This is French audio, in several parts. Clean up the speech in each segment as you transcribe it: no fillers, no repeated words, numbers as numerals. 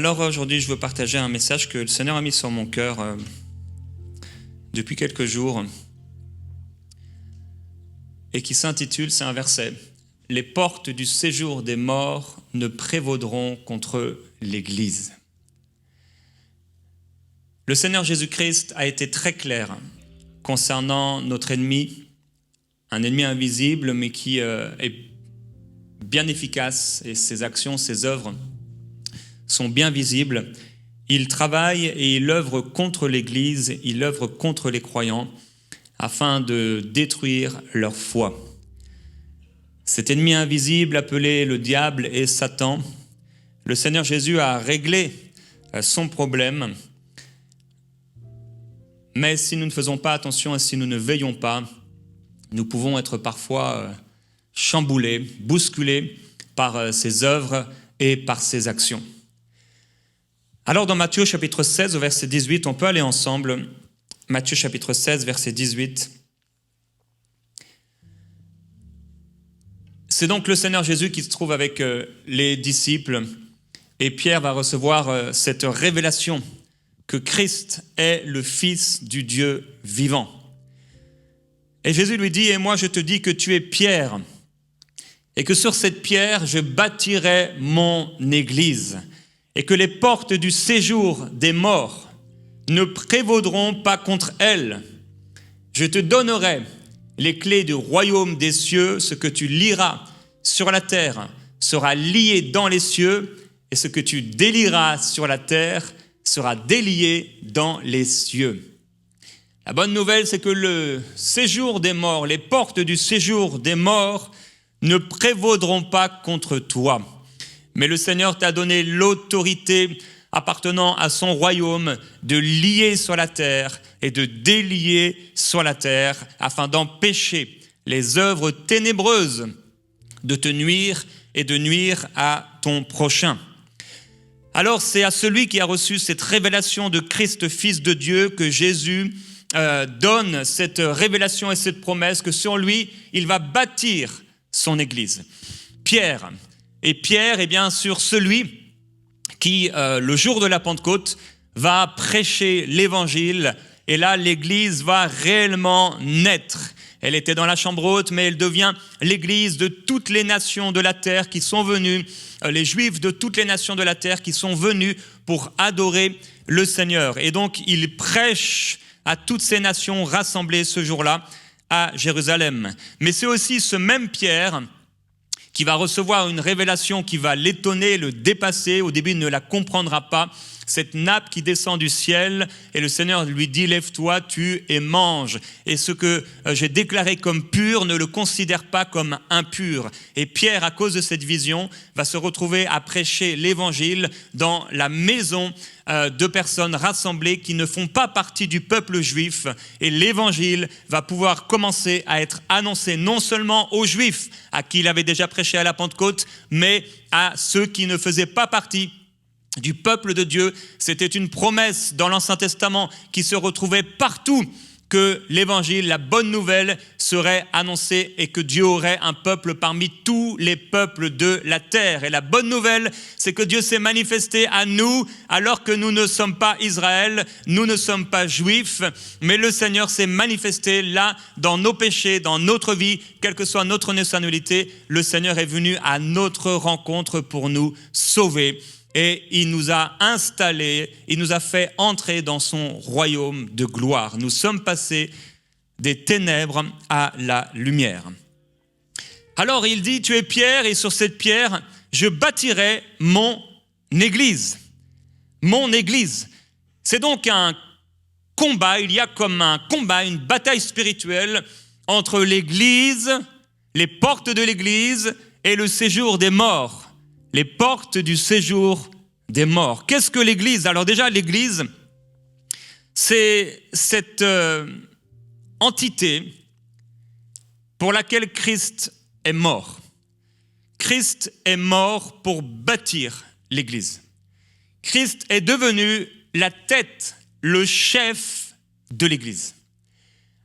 Alors aujourd'hui, je veux partager un message que le Seigneur a mis sur mon cœur depuis quelques jours et qui s'intitule, c'est un verset, « Les portes du séjour des morts ne prévaudront contre l'Église ». Le Seigneur Jésus-Christ a été très clair concernant notre ennemi, un ennemi invisible mais qui est bien efficace et ses actions, ses œuvres sont bien visibles. Il travaille et il œuvre contre l'Église, il œuvre contre les croyants afin de détruire leur foi. Cet ennemi invisible appelé le diable et Satan, le Seigneur Jésus a réglé son problème. Mais si nous ne faisons pas attention et si nous ne veillons pas, nous pouvons être parfois chamboulés, bousculés par ses œuvres et par ses actions. Alors dans Matthieu chapitre 16 au verset 18, on peut aller ensemble. Matthieu chapitre 16 verset 18. C'est donc le Seigneur Jésus qui se trouve avec les disciples et Pierre va recevoir cette révélation que Christ est le Fils du Dieu vivant. Et Jésus lui dit, « Et moi je te dis que tu es Pierre, et que sur cette pierre je bâtirai mon Église, et que les portes du séjour des morts ne prévaudront pas contre elle. Je te donnerai les clés du royaume des cieux, ce que tu lieras sur la terre sera lié dans les cieux, et ce que tu délieras sur la terre sera délié dans les cieux. » La bonne nouvelle, c'est que le séjour des morts, les portes du séjour des morts ne prévaudront pas contre toi. Mais le Seigneur t'a donné l'autorité appartenant à son royaume de lier sur la terre et de délier sur la terre afin d'empêcher les œuvres ténébreuses de te nuire et de nuire à ton prochain. Alors c'est à celui qui a reçu cette révélation de Christ, Fils de Dieu, que Jésus donne cette révélation et cette promesse que sur lui, il va bâtir son Église. Pierre, est bien sûr celui qui, le jour de la Pentecôte, va prêcher l'Évangile et là, l'Église va réellement naître. Elle était dans la chambre haute, mais elle devient l'Église de toutes les nations de la terre qui sont venues, les Juifs de toutes les nations de la terre qui sont venus pour adorer le Seigneur. Et donc, il prêche à toutes ces nations rassemblées ce jour-là à Jérusalem. Mais c'est aussi ce même Pierre qui va recevoir une révélation qui va l'étonner, le dépasser. Au début, il ne la comprendra pas. Cette nappe qui descend du ciel et le Seigneur lui dit « Lève-toi, tue et mange. Et ce que j'ai déclaré comme pur, ne le considère pas comme impur. » Et Pierre, à cause de cette vision, va se retrouver à prêcher l'évangile dans la maison de personnes rassemblées qui ne font pas partie du peuple juif. Et l'évangile va pouvoir commencer à être annoncé non seulement aux Juifs, à qui il avait déjà prêché à la Pentecôte, mais à ceux qui ne faisaient pas partie du peuple de Dieu. C'était une promesse dans l'Ancien Testament qui se retrouvait partout que l'évangile, la bonne nouvelle, serait annoncée et que Dieu aurait un peuple parmi tous les peuples de la terre. Et la bonne nouvelle, c'est que Dieu s'est manifesté à nous alors que nous ne sommes pas Israël, nous ne sommes pas juifs, mais le Seigneur s'est manifesté là dans nos péchés, dans notre vie, quelle que soit notre nationalité. Le Seigneur est venu à notre rencontre pour nous sauver. Et il nous a installés, il nous a fait entrer dans son royaume de gloire. Nous sommes passés des ténèbres à la lumière. Alors il dit, tu es Pierre et sur cette pierre, je bâtirai mon Église. Mon Église. C'est donc un combat, il y a comme un combat, une bataille spirituelle entre l'Église, les portes de l'Église et le séjour des morts. Les portes du séjour des morts. Qu'est-ce que l'Église ? Alors déjà, l'Église, c'est cette entité pour laquelle Christ est mort. Christ est mort pour bâtir l'Église. Christ est devenu la tête, le chef de l'Église.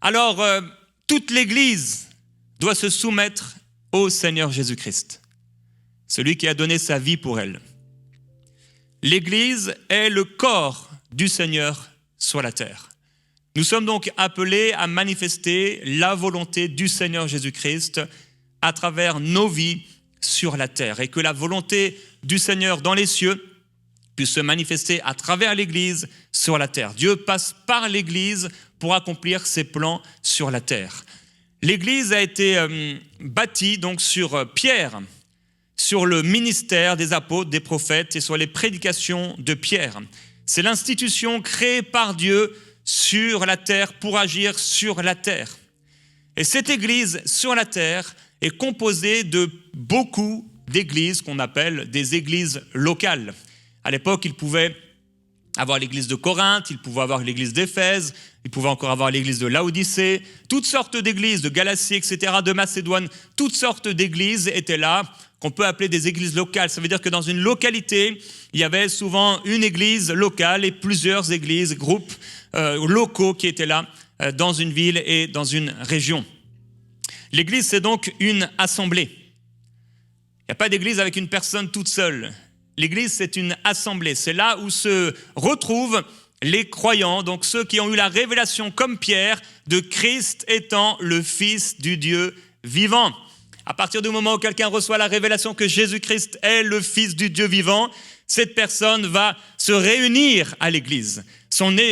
Alors, toute l'Église doit se soumettre au Seigneur Jésus-Christ, celui qui a donné sa vie pour elle. L'Église est le corps du Seigneur sur la terre. Nous sommes donc appelés à manifester la volonté du Seigneur Jésus-Christ à travers nos vies sur la terre, et que la volonté du Seigneur dans les cieux puisse se manifester à travers l'Église sur la terre. Dieu passe par l'Église pour accomplir ses plans sur la terre. L'Église a été bâtie donc sur Pierre, sur le ministère des apôtres, des prophètes et sur les prédications de Pierre. C'est l'institution créée par Dieu sur la terre pour agir sur la terre. Et cette Église sur la terre est composée de beaucoup d'églises qu'on appelle des églises locales. À l'époque, il pouvait avoir l'église de Corinthe, il pouvait avoir l'église d'Éphèse, il pouvait encore avoir l'église de Laodicée, toutes sortes d'églises, de Galatie, etc., de Macédoine, toutes sortes d'églises étaient là, qu'on peut appeler des églises locales. Ça veut dire que dans une localité, il y avait souvent une église locale et plusieurs églises, groupes locaux qui étaient là dans une ville et dans une région. L'église, c'est donc une assemblée. Il n'y a pas d'église avec une personne toute seule. L'église, c'est une assemblée. C'est là où se retrouvent les croyants, donc ceux qui ont eu la révélation, comme Pierre, de Christ étant le Fils du Dieu vivant. À partir du moment où quelqu'un reçoit la révélation que Jésus-Christ est le Fils du Dieu vivant, cette personne va se réunir à l'église.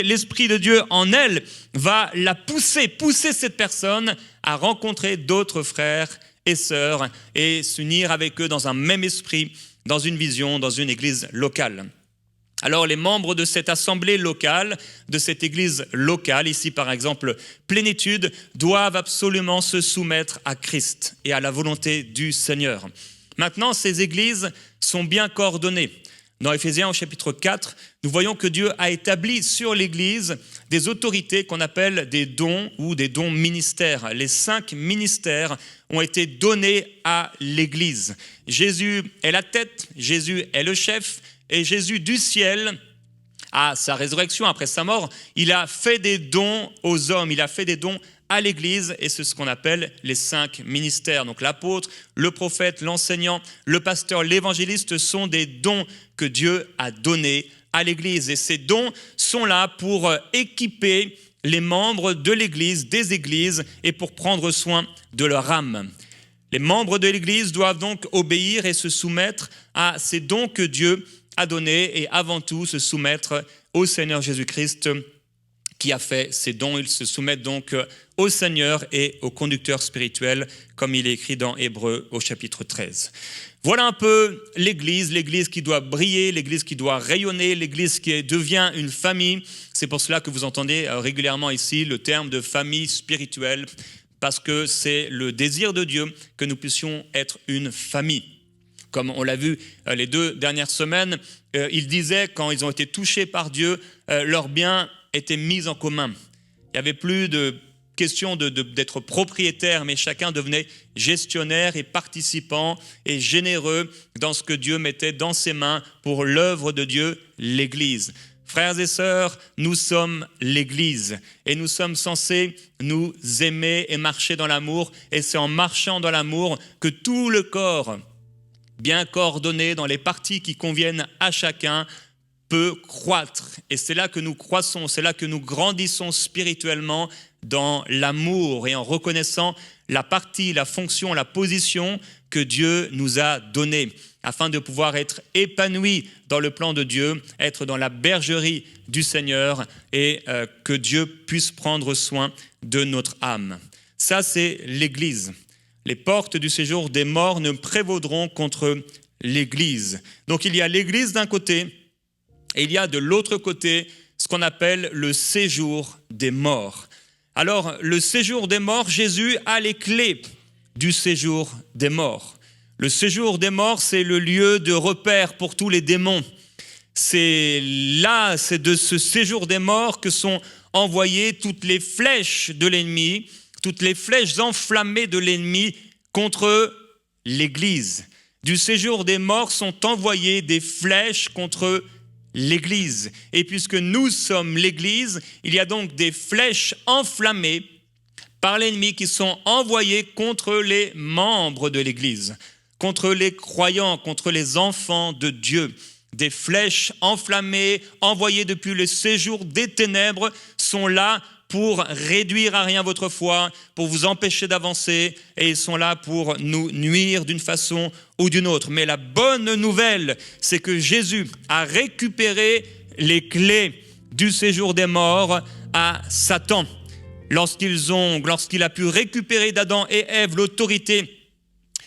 L'Esprit de Dieu en elle va la pousser cette personne à rencontrer d'autres frères et sœurs et s'unir avec eux dans un même esprit, dans une vision, dans une église locale. Alors les membres de cette assemblée locale, de cette église locale, ici par exemple Plénitude, doivent absolument se soumettre à Christ et à la volonté du Seigneur. Maintenant, ces églises sont bien coordonnées. Dans Éphésiens au chapitre 4, nous voyons que Dieu a établi sur l'Église des autorités qu'on appelle des dons ou des dons ministères. Les 5 ministères ont été donnés à l'Église. Jésus est la tête, Jésus est le chef, et Jésus du ciel, à sa résurrection, après sa mort, il a fait des dons aux hommes, il a fait des dons à l'Église, et c'est ce qu'on appelle les 5 ministères. Donc l'apôtre, le prophète, l'enseignant, le pasteur, l'évangéliste sont des dons que Dieu a donnés à l'Église. Et ces dons sont là pour équiper les membres de l'Église, des églises, et pour prendre soin de leur âme. Les membres de l'Église doivent donc obéir et se soumettre à ces dons que Dieu a donnés, et avant tout se soumettre au Seigneur Jésus-Christ qui a fait ces dons. Ils se soumettent donc au Seigneur et au conducteur spirituel, comme il est écrit dans Hébreux au chapitre 13. Voilà un peu l'Église qui doit briller, l'Église qui doit rayonner, l'Église qui devient une famille. C'est pour cela que vous entendez régulièrement ici le terme de famille spirituelle, parce que c'est le désir de Dieu que nous puissions être une famille. Comme on l'a vu les 2 dernières semaines, ils disaient, quand ils ont été touchés par Dieu, leurs biens étaient mis en commun. Il n'y avait plus de question d'être propriétaire, mais chacun devenait gestionnaire et participant et généreux dans ce que Dieu mettait dans ses mains pour l'œuvre de Dieu, l'Église. Frères et sœurs, nous sommes l'Église et nous sommes censés nous aimer et marcher dans l'amour, et c'est en marchant dans l'amour que tout le corps, bien coordonné dans les parties qui conviennent à chacun, peut croître. Et c'est là que nous croissons, c'est là que nous grandissons spirituellement dans l'amour et en reconnaissant la partie, la fonction, la position que Dieu nous a donnée, afin de pouvoir être épanouis dans le plan de Dieu, être dans la bergerie du Seigneur, et que Dieu puisse prendre soin de notre âme. Ça, c'est l'Église. Les portes du séjour des morts ne prévaudront contre l'Église. Donc il y a l'Église d'un côté, et il y a de l'autre côté ce qu'on appelle le séjour des morts. Alors, le séjour des morts, Jésus a les clés du séjour des morts. Le séjour des morts, c'est le lieu de repère pour tous les démons. C'est de ce séjour des morts que sont envoyées toutes les flèches de l'ennemi, toutes les flèches enflammées de l'ennemi contre l'Église. Du séjour des morts sont envoyées des flèches contre l'Église. Et puisque nous sommes l'Église, il y a donc des flèches enflammées par l'ennemi qui sont envoyées contre les membres de l'Église, contre les croyants, contre les enfants de Dieu. des flèches enflammées, envoyées depuis le séjour des ténèbres, sont là pour réduire à rien votre foi, pour vous empêcher d'avancer, et ils sont là pour nous nuire d'une façon ou d'une autre. Mais la bonne nouvelle, c'est que Jésus a récupéré les clés du séjour des morts à Satan. Lorsqu'il a pu récupérer d'Adam et Ève l'autorité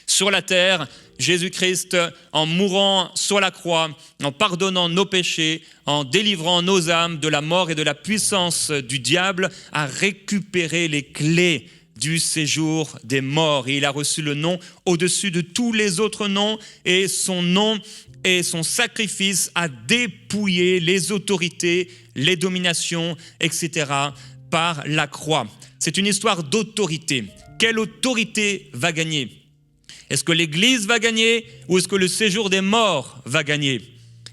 sur la terre, Jésus-Christ, en mourant sur la croix, en pardonnant nos péchés, en délivrant nos âmes de la mort et de la puissance du diable, a récupéré les clés du séjour des morts. Et il a reçu le nom au-dessus de tous les autres noms, et son nom et son sacrifice a dépouillé les autorités, les dominations, etc. par la croix. C'est une histoire d'autorité. Quelle autorité va gagner ? Est-ce que l'Église va gagner ou est-ce que le séjour des morts va gagner ?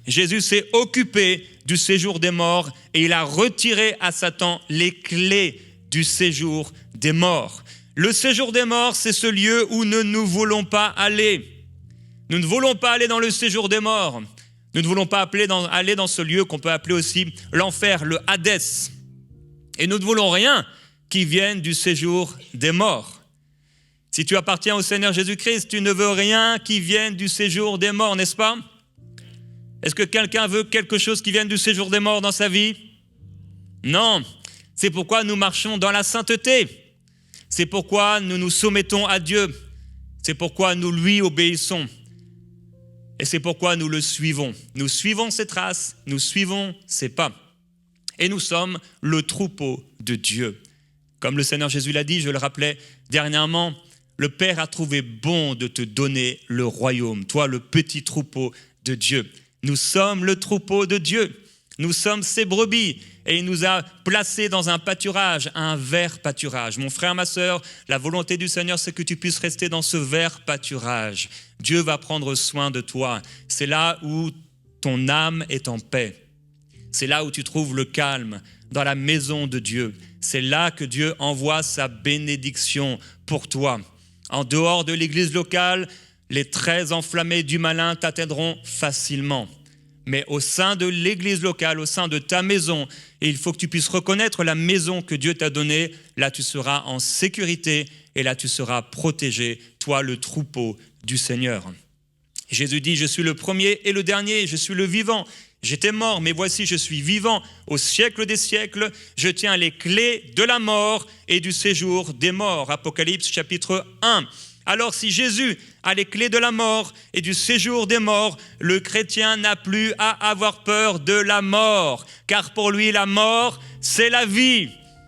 Jésus s'est occupé du séjour des morts et il a retiré à Satan les clés du séjour des morts. Le séjour des morts, c'est ce lieu où nous ne voulons pas aller. Nous ne voulons pas aller dans le séjour des morts. Nous ne voulons pas aller dans ce lieu qu'on peut appeler aussi l'enfer, le Hadès. Et nous ne voulons rien qui vienne du séjour des morts. Si tu appartiens au Seigneur Jésus-Christ, tu ne veux rien qui vienne du séjour des morts, n'est-ce pas ? Est-ce que quelqu'un veut quelque chose qui vienne du séjour des morts dans sa vie ? Non. C'est pourquoi nous marchons dans la sainteté. C'est pourquoi nous nous soumettons à Dieu. C'est pourquoi nous lui obéissons. Et c'est pourquoi nous le suivons. Nous suivons ses traces, nous suivons ses pas. Et nous sommes le troupeau de Dieu. Comme le Seigneur Jésus l'a dit, je le rappelais dernièrement, le Père a trouvé bon de te donner le royaume, toi le petit troupeau de Dieu. Nous sommes le troupeau de Dieu, nous sommes ses brebis et il nous a placés dans un pâturage, un vert pâturage. Mon frère, ma sœur, la volonté du Seigneur, c'est que tu puisses rester dans ce vert pâturage. Dieu va prendre soin de toi. C'est là où ton âme est en paix. C'est là où tu trouves le calme, dans la maison de Dieu. C'est là que Dieu envoie sa bénédiction pour toi. En dehors de l'église locale, les traits enflammés du malin t'atteindront facilement. Mais au sein de l'église locale, au sein de ta maison, et il faut que tu puisses reconnaître la maison que Dieu t'a donnée. Là, tu seras en sécurité et là, tu seras protégé, toi, le troupeau du Seigneur. Jésus dit, je suis le premier et le dernier, je suis le vivant. J'étais mort, mais voici, je suis vivant au siècle des siècles. Je tiens les clés de la mort et du séjour des morts. Apocalypse chapitre 1. Alors si Jésus a les clés de la mort et du séjour des morts, le chrétien n'a plus à avoir peur de la mort. Car pour lui, la mort, c'est la vie.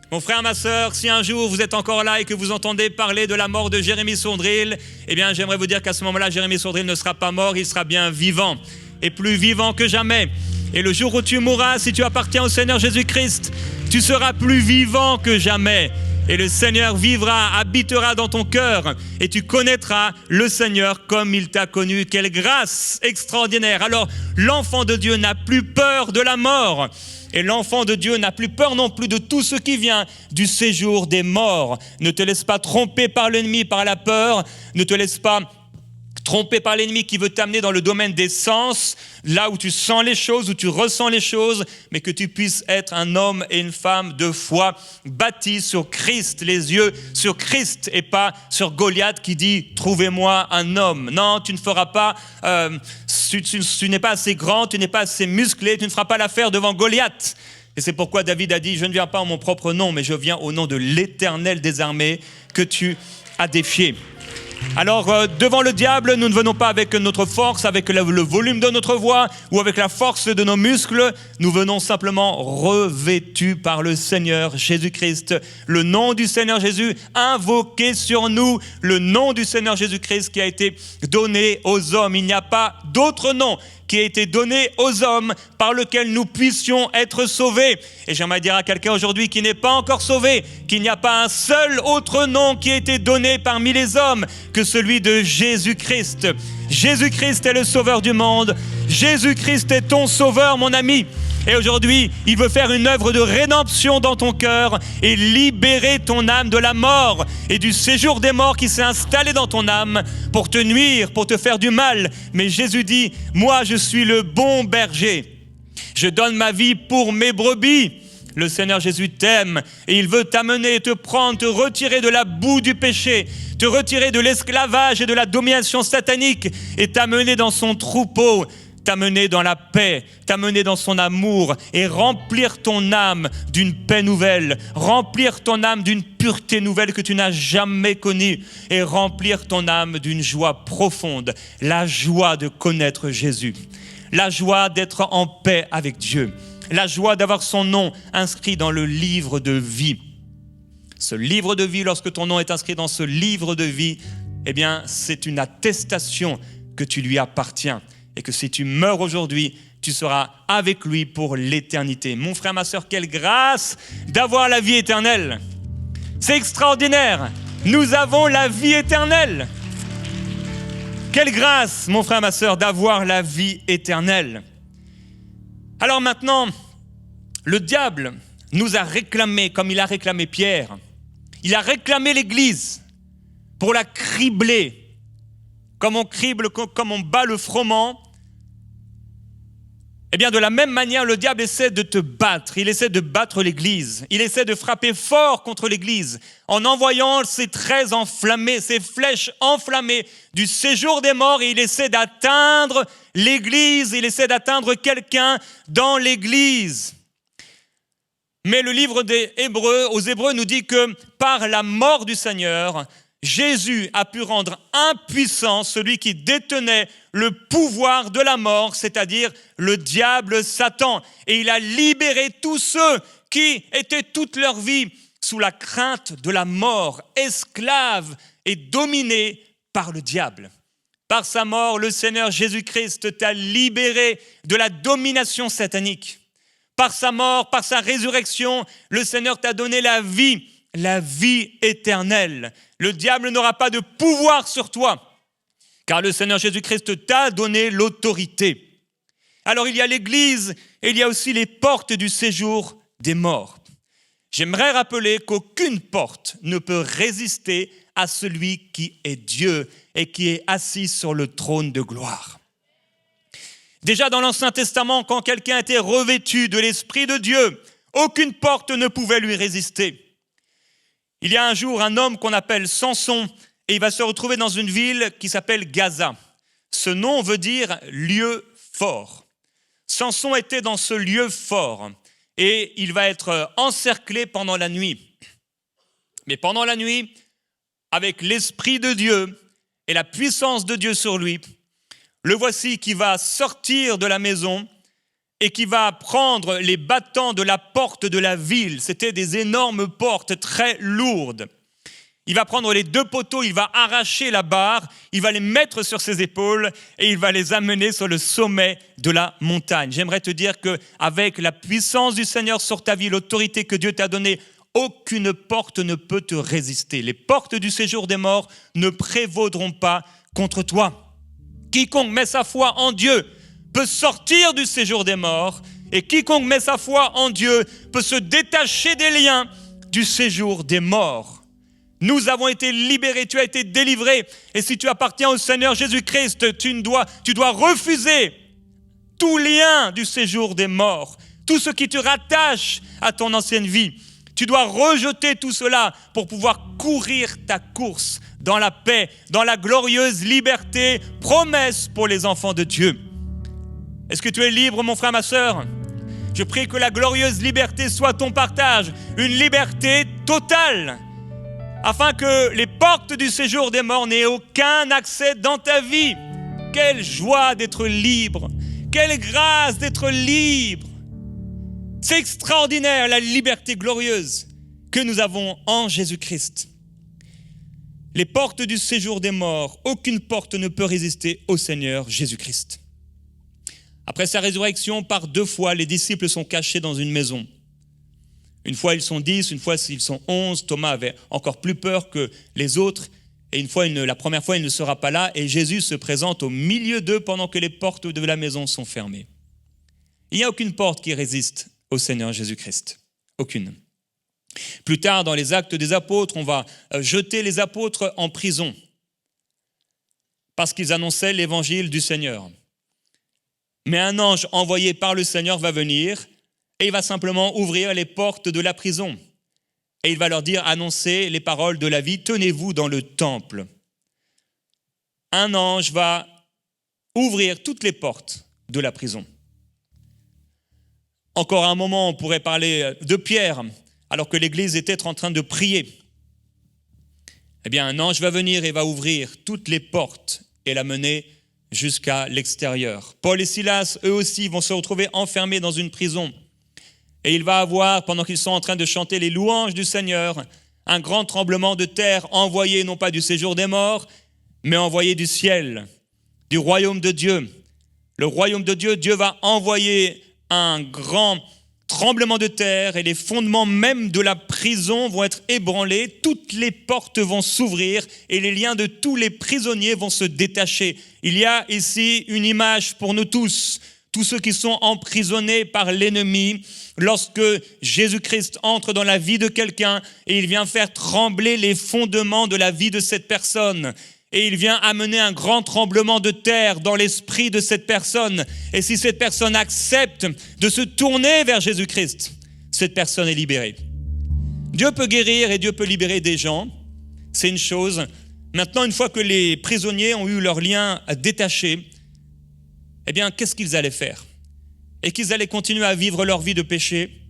Mon frère, ma sœur, si un jour vous êtes encore là et que vous entendez parler de la mort de Jérémie Sondril, eh bien j'aimerais vous dire qu'à ce moment-là, Jérémie Sondril ne sera pas mort, il sera bien vivant. Et plus vivant que jamais. Et le jour où tu mourras, si tu appartiens au Seigneur Jésus-Christ, tu seras plus vivant que jamais. Et le Seigneur vivra, habitera dans ton cœur. Et tu connaîtras le Seigneur comme il t'a connu. Quelle grâce extraordinaire. Alors, l'enfant de Dieu n'a plus peur de la mort. Et l'enfant de Dieu n'a plus peur non plus de tout ce qui vient du séjour des morts. Ne te laisse pas tromper par l'ennemi, par la peur. Ne te laisse pas trompé par l'ennemi qui veut t'amener dans le domaine des sens, là où tu sens les choses, où tu ressens les choses, mais que tu puisses être un homme et une femme de foi bâtis sur Christ, les yeux sur Christ et pas sur Goliath qui dit « Trouvez-moi un homme ». Non, tu ne feras pas, tu n'es pas assez grand, tu n'es pas assez musclé, tu ne feras pas l'affaire devant Goliath. Et c'est pourquoi David a dit « Je ne viens pas en mon propre nom, mais je viens au nom de l'Éternel des armées que tu as défié ». Alors, devant le diable, nous ne venons pas avec notre force, avec le volume de notre voix ou avec la force de nos muscles. Nous venons simplement revêtus par le Seigneur Jésus-Christ. Le nom du Seigneur Jésus invoqué sur nous, le nom du Seigneur Jésus-Christ qui a été donné aux hommes. Il n'y a pas d'autre nom qui a été donné aux hommes par lequel nous puissions être sauvés. Et j'aimerais dire à quelqu'un aujourd'hui qui n'est pas encore sauvé, qu'il n'y a pas un seul autre nom qui a été donné parmi les hommes que celui de Jésus-Christ. Jésus-Christ est le sauveur du monde. Jésus-Christ est ton sauveur, mon ami. Et aujourd'hui, il veut faire une œuvre de rédemption dans ton cœur et libérer ton âme de la mort et du séjour des morts qui s'est installé dans ton âme pour te nuire, pour te faire du mal. Mais Jésus dit, moi je suis le bon berger. Je donne ma vie pour mes brebis. Le Seigneur Jésus t'aime et il veut t'amener, te prendre, te retirer de la boue du péché, te retirer de l'esclavage et de la domination satanique et t'amener dans son troupeau, t'amener dans la paix, t'amener dans son amour et remplir ton âme d'une paix nouvelle, remplir ton âme d'une pureté nouvelle que tu n'as jamais connue et remplir ton âme d'une joie profonde, la joie de connaître Jésus, la joie d'être en paix avec Dieu, la joie d'avoir son nom inscrit dans le livre de vie. Ce livre de vie, lorsque ton nom est inscrit dans ce livre de vie, eh bien, c'est une attestation que tu lui appartiens et que si tu meurs aujourd'hui, tu seras avec lui pour l'éternité. Mon frère, ma sœur, quelle grâce d'avoir la vie éternelle. C'est extraordinaire. Nous avons la vie éternelle. Quelle grâce, mon frère, ma sœur, d'avoir la vie éternelle. Alors maintenant, le diable nous a réclamé, comme il a réclamé Pierre, il a réclamé l'Église pour la cribler, comme on crible, comme on bat le froment. Eh bien, de la même manière, le diable essaie de te battre, il essaie de battre l'Église, il essaie de frapper fort contre l'Église en envoyant ses traits enflammés, ses flèches enflammées du séjour des morts et il essaie d'atteindre l'Église, il essaie d'atteindre quelqu'un dans l'Église. Mais le livre des Hébreux, aux Hébreux nous dit que par la mort du Seigneur, Jésus a pu rendre impuissant celui qui détenait le pouvoir de la mort, c'est-à-dire le diable Satan. Et il a libéré tous ceux qui étaient toute leur vie sous la crainte de la mort, esclaves et dominés par le diable. Par sa mort, le Seigneur Jésus-Christ t'a libéré de la domination satanique. Par sa mort, par sa résurrection, le Seigneur t'a donné la vie éternelle. Le diable n'aura pas de pouvoir sur toi, car le Seigneur Jésus-Christ t'a donné l'autorité. Alors il y a l'Église et il y a aussi les portes du séjour des morts. J'aimerais rappeler qu'aucune porte ne peut résister à celui qui est Dieu et qui est assis sur le trône de gloire. Déjà dans l'Ancien Testament, quand quelqu'un était revêtu de l'Esprit de Dieu, aucune porte ne pouvait lui résister. Il y a un jour un homme qu'on appelle Samson et il va se retrouver dans une ville qui s'appelle Gaza. Ce nom veut dire lieu fort. Samson était dans ce lieu fort et il va être encerclé pendant la nuit. Mais pendant la nuit, avec l'Esprit de Dieu et la puissance de Dieu sur lui, le voici qui va sortir de la maison et qui va prendre les battants de la porte de la ville. C'était des énormes portes très lourdes. Il va prendre les deux poteaux, il va arracher la barre, il va les mettre sur ses épaules et il va les amener sur le sommet de la montagne. J'aimerais te dire qu'avec la puissance du Seigneur sur ta vie, l'autorité que Dieu t'a donnée, aucune porte ne peut te résister. Les portes du séjour des morts ne prévaudront pas contre toi. Quiconque met sa foi en Dieu peut sortir du séjour des morts et quiconque met sa foi en Dieu peut se détacher des liens du séjour des morts. Nous avons été libérés, tu as été délivré et si tu appartiens au Seigneur Jésus-Christ, tu dois refuser tout lien du séjour des morts, tout ce qui te rattache à ton ancienne vie. Tu dois rejeter tout cela pour pouvoir courir ta course dans la paix, dans la glorieuse liberté, promesse pour les enfants de Dieu. Est-ce que tu es libre, mon frère, ma sœur? Je prie que la glorieuse liberté soit ton partage, une liberté totale, afin que les portes du séjour des morts n'aient aucun accès dans ta vie. Quelle joie d'être libre, quelle grâce d'être libre. C'est extraordinaire la liberté glorieuse que nous avons en Jésus-Christ. Les portes du séjour des morts, aucune porte ne peut résister au Seigneur Jésus-Christ. Après sa résurrection, par 2 fois, les disciples sont cachés dans une maison. Une fois, ils sont 10, une fois, ils sont 11. Thomas avait encore plus peur que les autres. Et la première fois, il ne sera pas là. Et Jésus se présente au milieu d'eux pendant que les portes de la maison sont fermées. Il n'y a aucune porte qui résiste au Seigneur Jésus-Christ. Aucune. Plus tard, dans les Actes des Apôtres, on va jeter les apôtres en prison parce qu'ils annonçaient l'évangile du Seigneur. Mais un ange envoyé par le Seigneur va venir et il va simplement ouvrir les portes de la prison. Et il va leur dire, annoncez les paroles de la vie, tenez-vous dans le temple. Un ange va ouvrir toutes les portes de la prison. Encore un moment, on pourrait parler de Pierre, alors que l'Église était en train de prier. Eh bien, un ange va venir et va ouvrir toutes les portes et la mener jusqu'à l'extérieur. Paul et Silas, eux aussi, vont se retrouver enfermés dans une prison. Et il va avoir, pendant qu'ils sont en train de chanter les louanges du Seigneur, un grand tremblement de terre envoyé non pas du séjour des morts, mais envoyé du ciel, du royaume de Dieu. Le royaume de Dieu, Dieu va envoyer un grand tremblement de terre et les fondements même de la prison vont être ébranlés, toutes les portes vont s'ouvrir et les liens de tous les prisonniers vont se détacher. Il y a ici une image pour nous tous ceux qui sont emprisonnés par l'ennemi, lorsque Jésus-Christ entre dans la vie de quelqu'un et il vient faire trembler les fondements de la vie de cette personne. Et il vient amener un grand tremblement de terre dans l'esprit de cette personne. Et si cette personne accepte de se tourner vers Jésus-Christ, cette personne est libérée. Dieu peut guérir et Dieu peut libérer des gens, c'est une chose. Maintenant, une fois que les prisonniers ont eu leurs liens détachés, eh bien, qu'est-ce qu'ils allaient faire? Est-ce qu'ils allaient continuer à vivre leur vie de péché?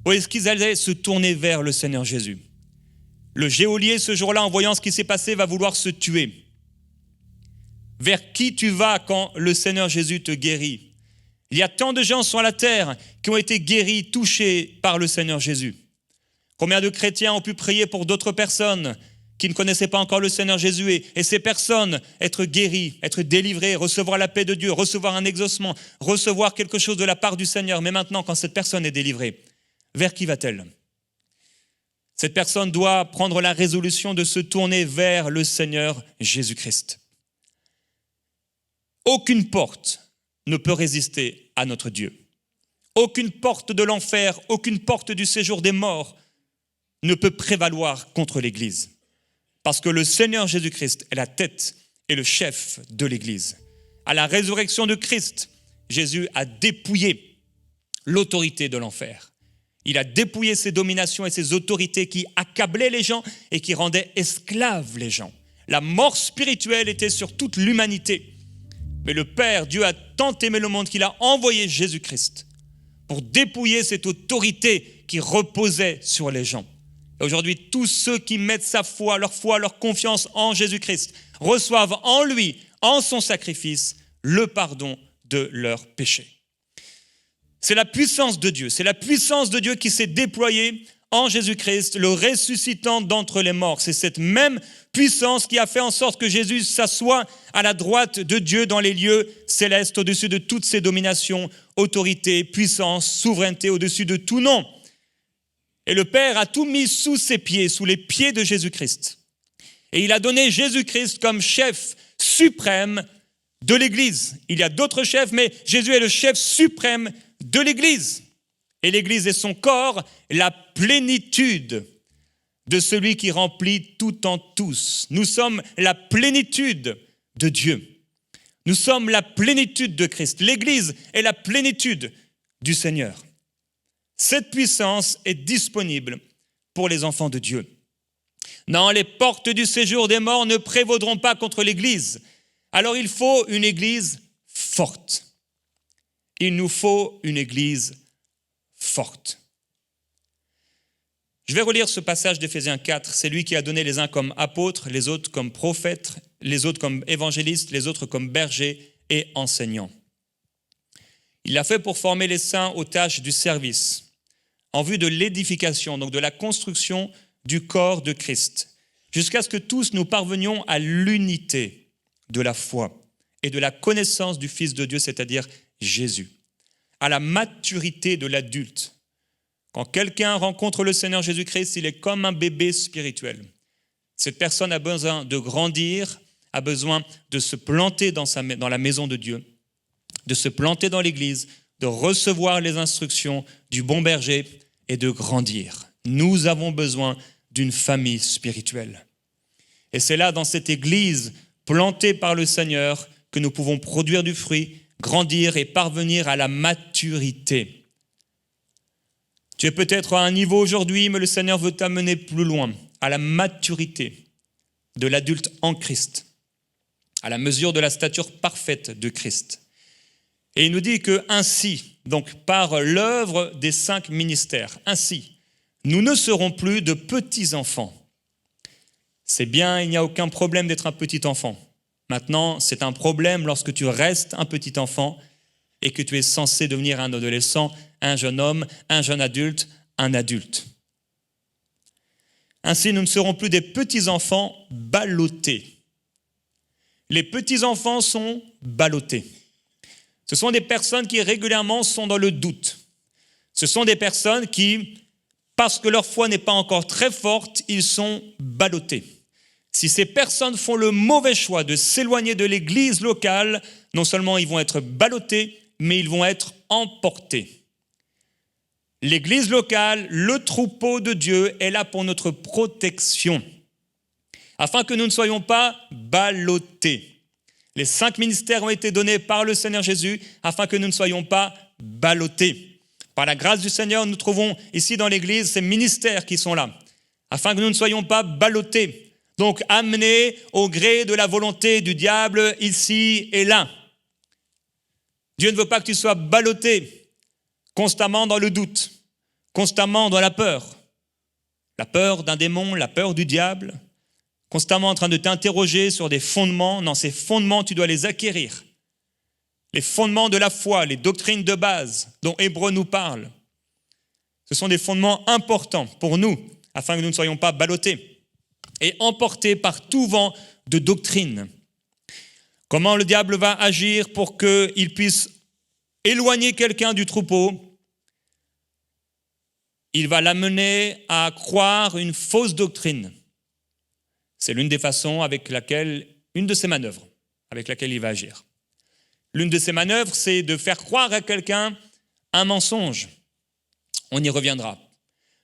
Ou est-ce qu'ils allaient se tourner vers le Seigneur Jésus? Le geôlier, ce jour-là, en voyant ce qui s'est passé, va vouloir se tuer. Vers qui tu vas quand le Seigneur Jésus te guérit? Il y a tant de gens sur la terre qui ont été guéris, touchés par le Seigneur Jésus. Combien de chrétiens ont pu prier pour d'autres personnes qui ne connaissaient pas encore le Seigneur Jésus et ces personnes être guéries, être délivrées, recevoir la paix de Dieu, recevoir un exaucement, recevoir quelque chose de la part du Seigneur. Mais maintenant, quand cette personne est délivrée, vers qui va-t-elle? Cette personne doit prendre la résolution de se tourner vers le Seigneur Jésus-Christ. Aucune porte ne peut résister à notre Dieu. Aucune porte de l'enfer, aucune porte du séjour des morts ne peut prévaloir contre l'Église. Parce que le Seigneur Jésus-Christ est la tête et le chef de l'Église. À la résurrection de Christ, Jésus a dépouillé l'autorité de l'enfer. Il a dépouillé ses dominations et ses autorités qui accablaient les gens et qui rendaient esclaves les gens. La mort spirituelle était sur toute l'humanité. Mais le Père, Dieu a tant aimé le monde qu'il a envoyé Jésus-Christ pour dépouiller cette autorité qui reposait sur les gens. Et aujourd'hui, tous ceux qui mettent leur foi, leur confiance en Jésus-Christ reçoivent en lui, en son sacrifice, le pardon de leurs péchés. C'est la puissance de Dieu. C'est la puissance de Dieu qui s'est déployée en Jésus-Christ, le ressuscitant d'entre les morts. C'est cette même puissance qui a fait en sorte que Jésus s'assoie à la droite de Dieu dans les lieux célestes, au-dessus de toutes ses dominations, autorité, puissance, souveraineté, au-dessus de tout nom. Et le Père a tout mis sous ses pieds, sous les pieds de Jésus-Christ. Et il a donné Jésus-Christ comme chef suprême de l'Église. Il y a d'autres chefs, mais Jésus est le chef suprême de l'Église. Et l'Église est son corps, la plénitude de celui qui remplit tout en tous. Nous sommes la plénitude de Dieu. Nous sommes la plénitude de Christ. L'Église est la plénitude du Seigneur. Cette puissance est disponible pour les enfants de Dieu. Non, les portes du séjour des morts ne prévaudront pas contre l'Église. Alors il faut une Église forte. Il nous faut une Église forte. Je vais relire ce passage d'Éphésiens 4. C'est lui qui a donné les uns comme apôtres, les autres comme prophètes, les autres comme évangélistes, les autres comme bergers et enseignants. Il l'a fait pour former les saints aux tâches du service, en vue de l'édification, donc de la construction du corps de Christ, jusqu'à ce que tous nous parvenions à l'unité de la foi et de la connaissance du Fils de Dieu, c'est-à-dire Jésus, à la maturité de l'adulte. Quand quelqu'un rencontre le Seigneur Jésus-Christ, il est comme un bébé spirituel. Cette personne a besoin de grandir, a besoin de se planter dans la maison de Dieu, de se planter dans l'Église, de recevoir les instructions du bon berger et de grandir. Nous avons besoin d'une famille spirituelle. Et c'est là, dans cette église plantée par le Seigneur, que nous pouvons produire du fruit, grandir et parvenir à la maturité. Tu es peut-être à un niveau aujourd'hui, mais le Seigneur veut t'amener plus loin, à la maturité de l'adulte en Christ, à la mesure de la stature parfaite de Christ. Et il nous dit que ainsi, donc par l'œuvre des 5 ministères, ainsi, nous ne serons plus de petits enfants. C'est bien, il n'y a aucun problème d'être un petit enfant. Maintenant, c'est un problème lorsque tu restes un petit enfant et que tu es censé devenir un adolescent, un jeune homme, un jeune adulte, un adulte. Ainsi, nous ne serons plus des petits enfants ballottés. Les petits enfants sont ballottés. Ce sont des personnes qui régulièrement sont dans le doute. Ce sont des personnes qui, parce que leur foi n'est pas encore très forte, ils sont ballottés. Si ces personnes font le mauvais choix de s'éloigner de l'église locale, non seulement ils vont être ballottés, mais ils vont être emportés. L'église locale, le troupeau de Dieu, est là pour notre protection, afin que nous ne soyons pas ballottés. Les 5 ministères ont été donnés par le Seigneur Jésus, afin que nous ne soyons pas ballottés. Par la grâce du Seigneur, nous trouvons ici dans l'église ces ministères qui sont là, afin que nous ne soyons pas ballottés. Donc amenés au gré de la volonté du diable ici et là. Dieu ne veut pas que tu sois ballotté constamment dans le doute, constamment dans la peur d'un démon, la peur du diable, constamment en train de t'interroger sur des fondements. Non, ces fondements, tu dois les acquérir. Les fondements de la foi, les doctrines de base dont Hébreux nous parle, ce sont des fondements importants pour nous, afin que nous ne soyons pas ballottés et emportés par tout vent de doctrine. Comment le diable va agir pour qu'il puisse éloigner quelqu'un du troupeau? Il va l'amener à croire une fausse doctrine. C'est l'une des façons une de ses manœuvres avec laquelle il va agir. L'une de ses manœuvres, c'est de faire croire à quelqu'un un mensonge. On y reviendra.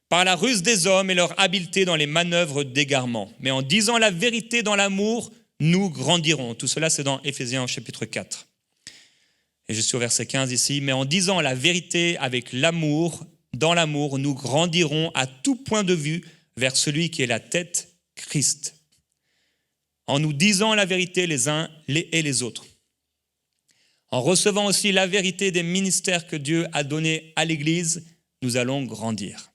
Par la ruse des hommes et leur habileté dans les manœuvres d'égarement. Mais en disant la vérité dans l'amour, nous grandirons. Tout cela, c'est dans Éphésiens chapitre 4. Et je suis au verset 15 ici. Mais en disant la vérité avec l'amour, dans l'amour, nous grandirons à tout point de vue vers celui qui est la tête, Christ. En nous disant la vérité les uns et les autres. En recevant aussi la vérité des ministères que Dieu a donnés à l'Église, nous allons grandir.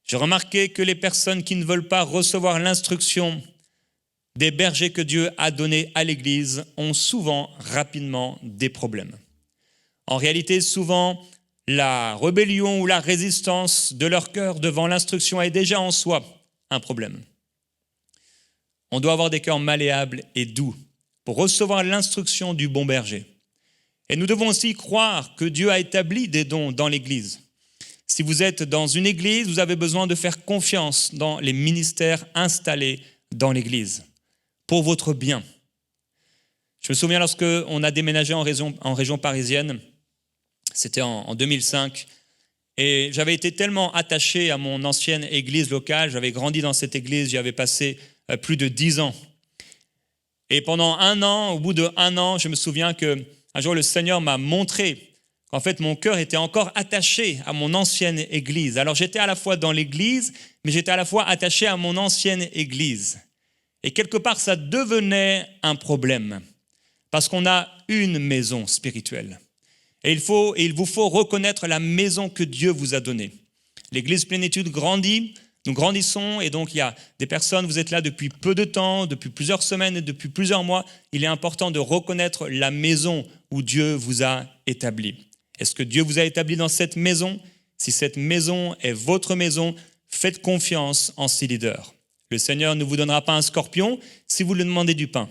J'ai remarqué que les personnes qui ne veulent pas recevoir l'instruction des bergers que Dieu a donnés à l'Église ont souvent, rapidement, des problèmes. En réalité, souvent, la rébellion ou la résistance de leur cœur devant l'instruction est déjà en soi un problème. On doit avoir des cœurs malléables et doux pour recevoir l'instruction du bon berger. Et nous devons aussi croire que Dieu a établi des dons dans l'Église. Si vous êtes dans une église, vous avez besoin de faire confiance dans les ministères installés dans l'église, pour votre bien. Je me souviens lorsque on a déménagé en région parisienne, c'était en 2005, et j'avais été tellement attaché à mon ancienne église locale, j'avais grandi dans cette église, j'y avais passé plus de 10 ans. Et pendant 1 an, au bout de 1 an, je me souviens qu'un jour le Seigneur m'a montré qu'en fait, mon cœur était encore attaché à mon ancienne église. Alors, j'étais à la fois dans l'église, mais j'étais à la fois attaché à mon ancienne église. Et quelque part, ça devenait un problème, parce qu'on a une maison spirituelle. Et il vous faut reconnaître la maison que Dieu vous a donnée. L'église Plénitude grandit, nous grandissons, et donc il y a des personnes, vous êtes là depuis peu de temps, depuis plusieurs semaines, depuis plusieurs mois. Il est important de reconnaître la maison où Dieu vous a établi. Est-ce que Dieu vous a établi dans cette maison? Si cette maison est votre maison, faites confiance en ses leaders. Le Seigneur ne vous donnera pas un scorpion si vous lui demandez du pain.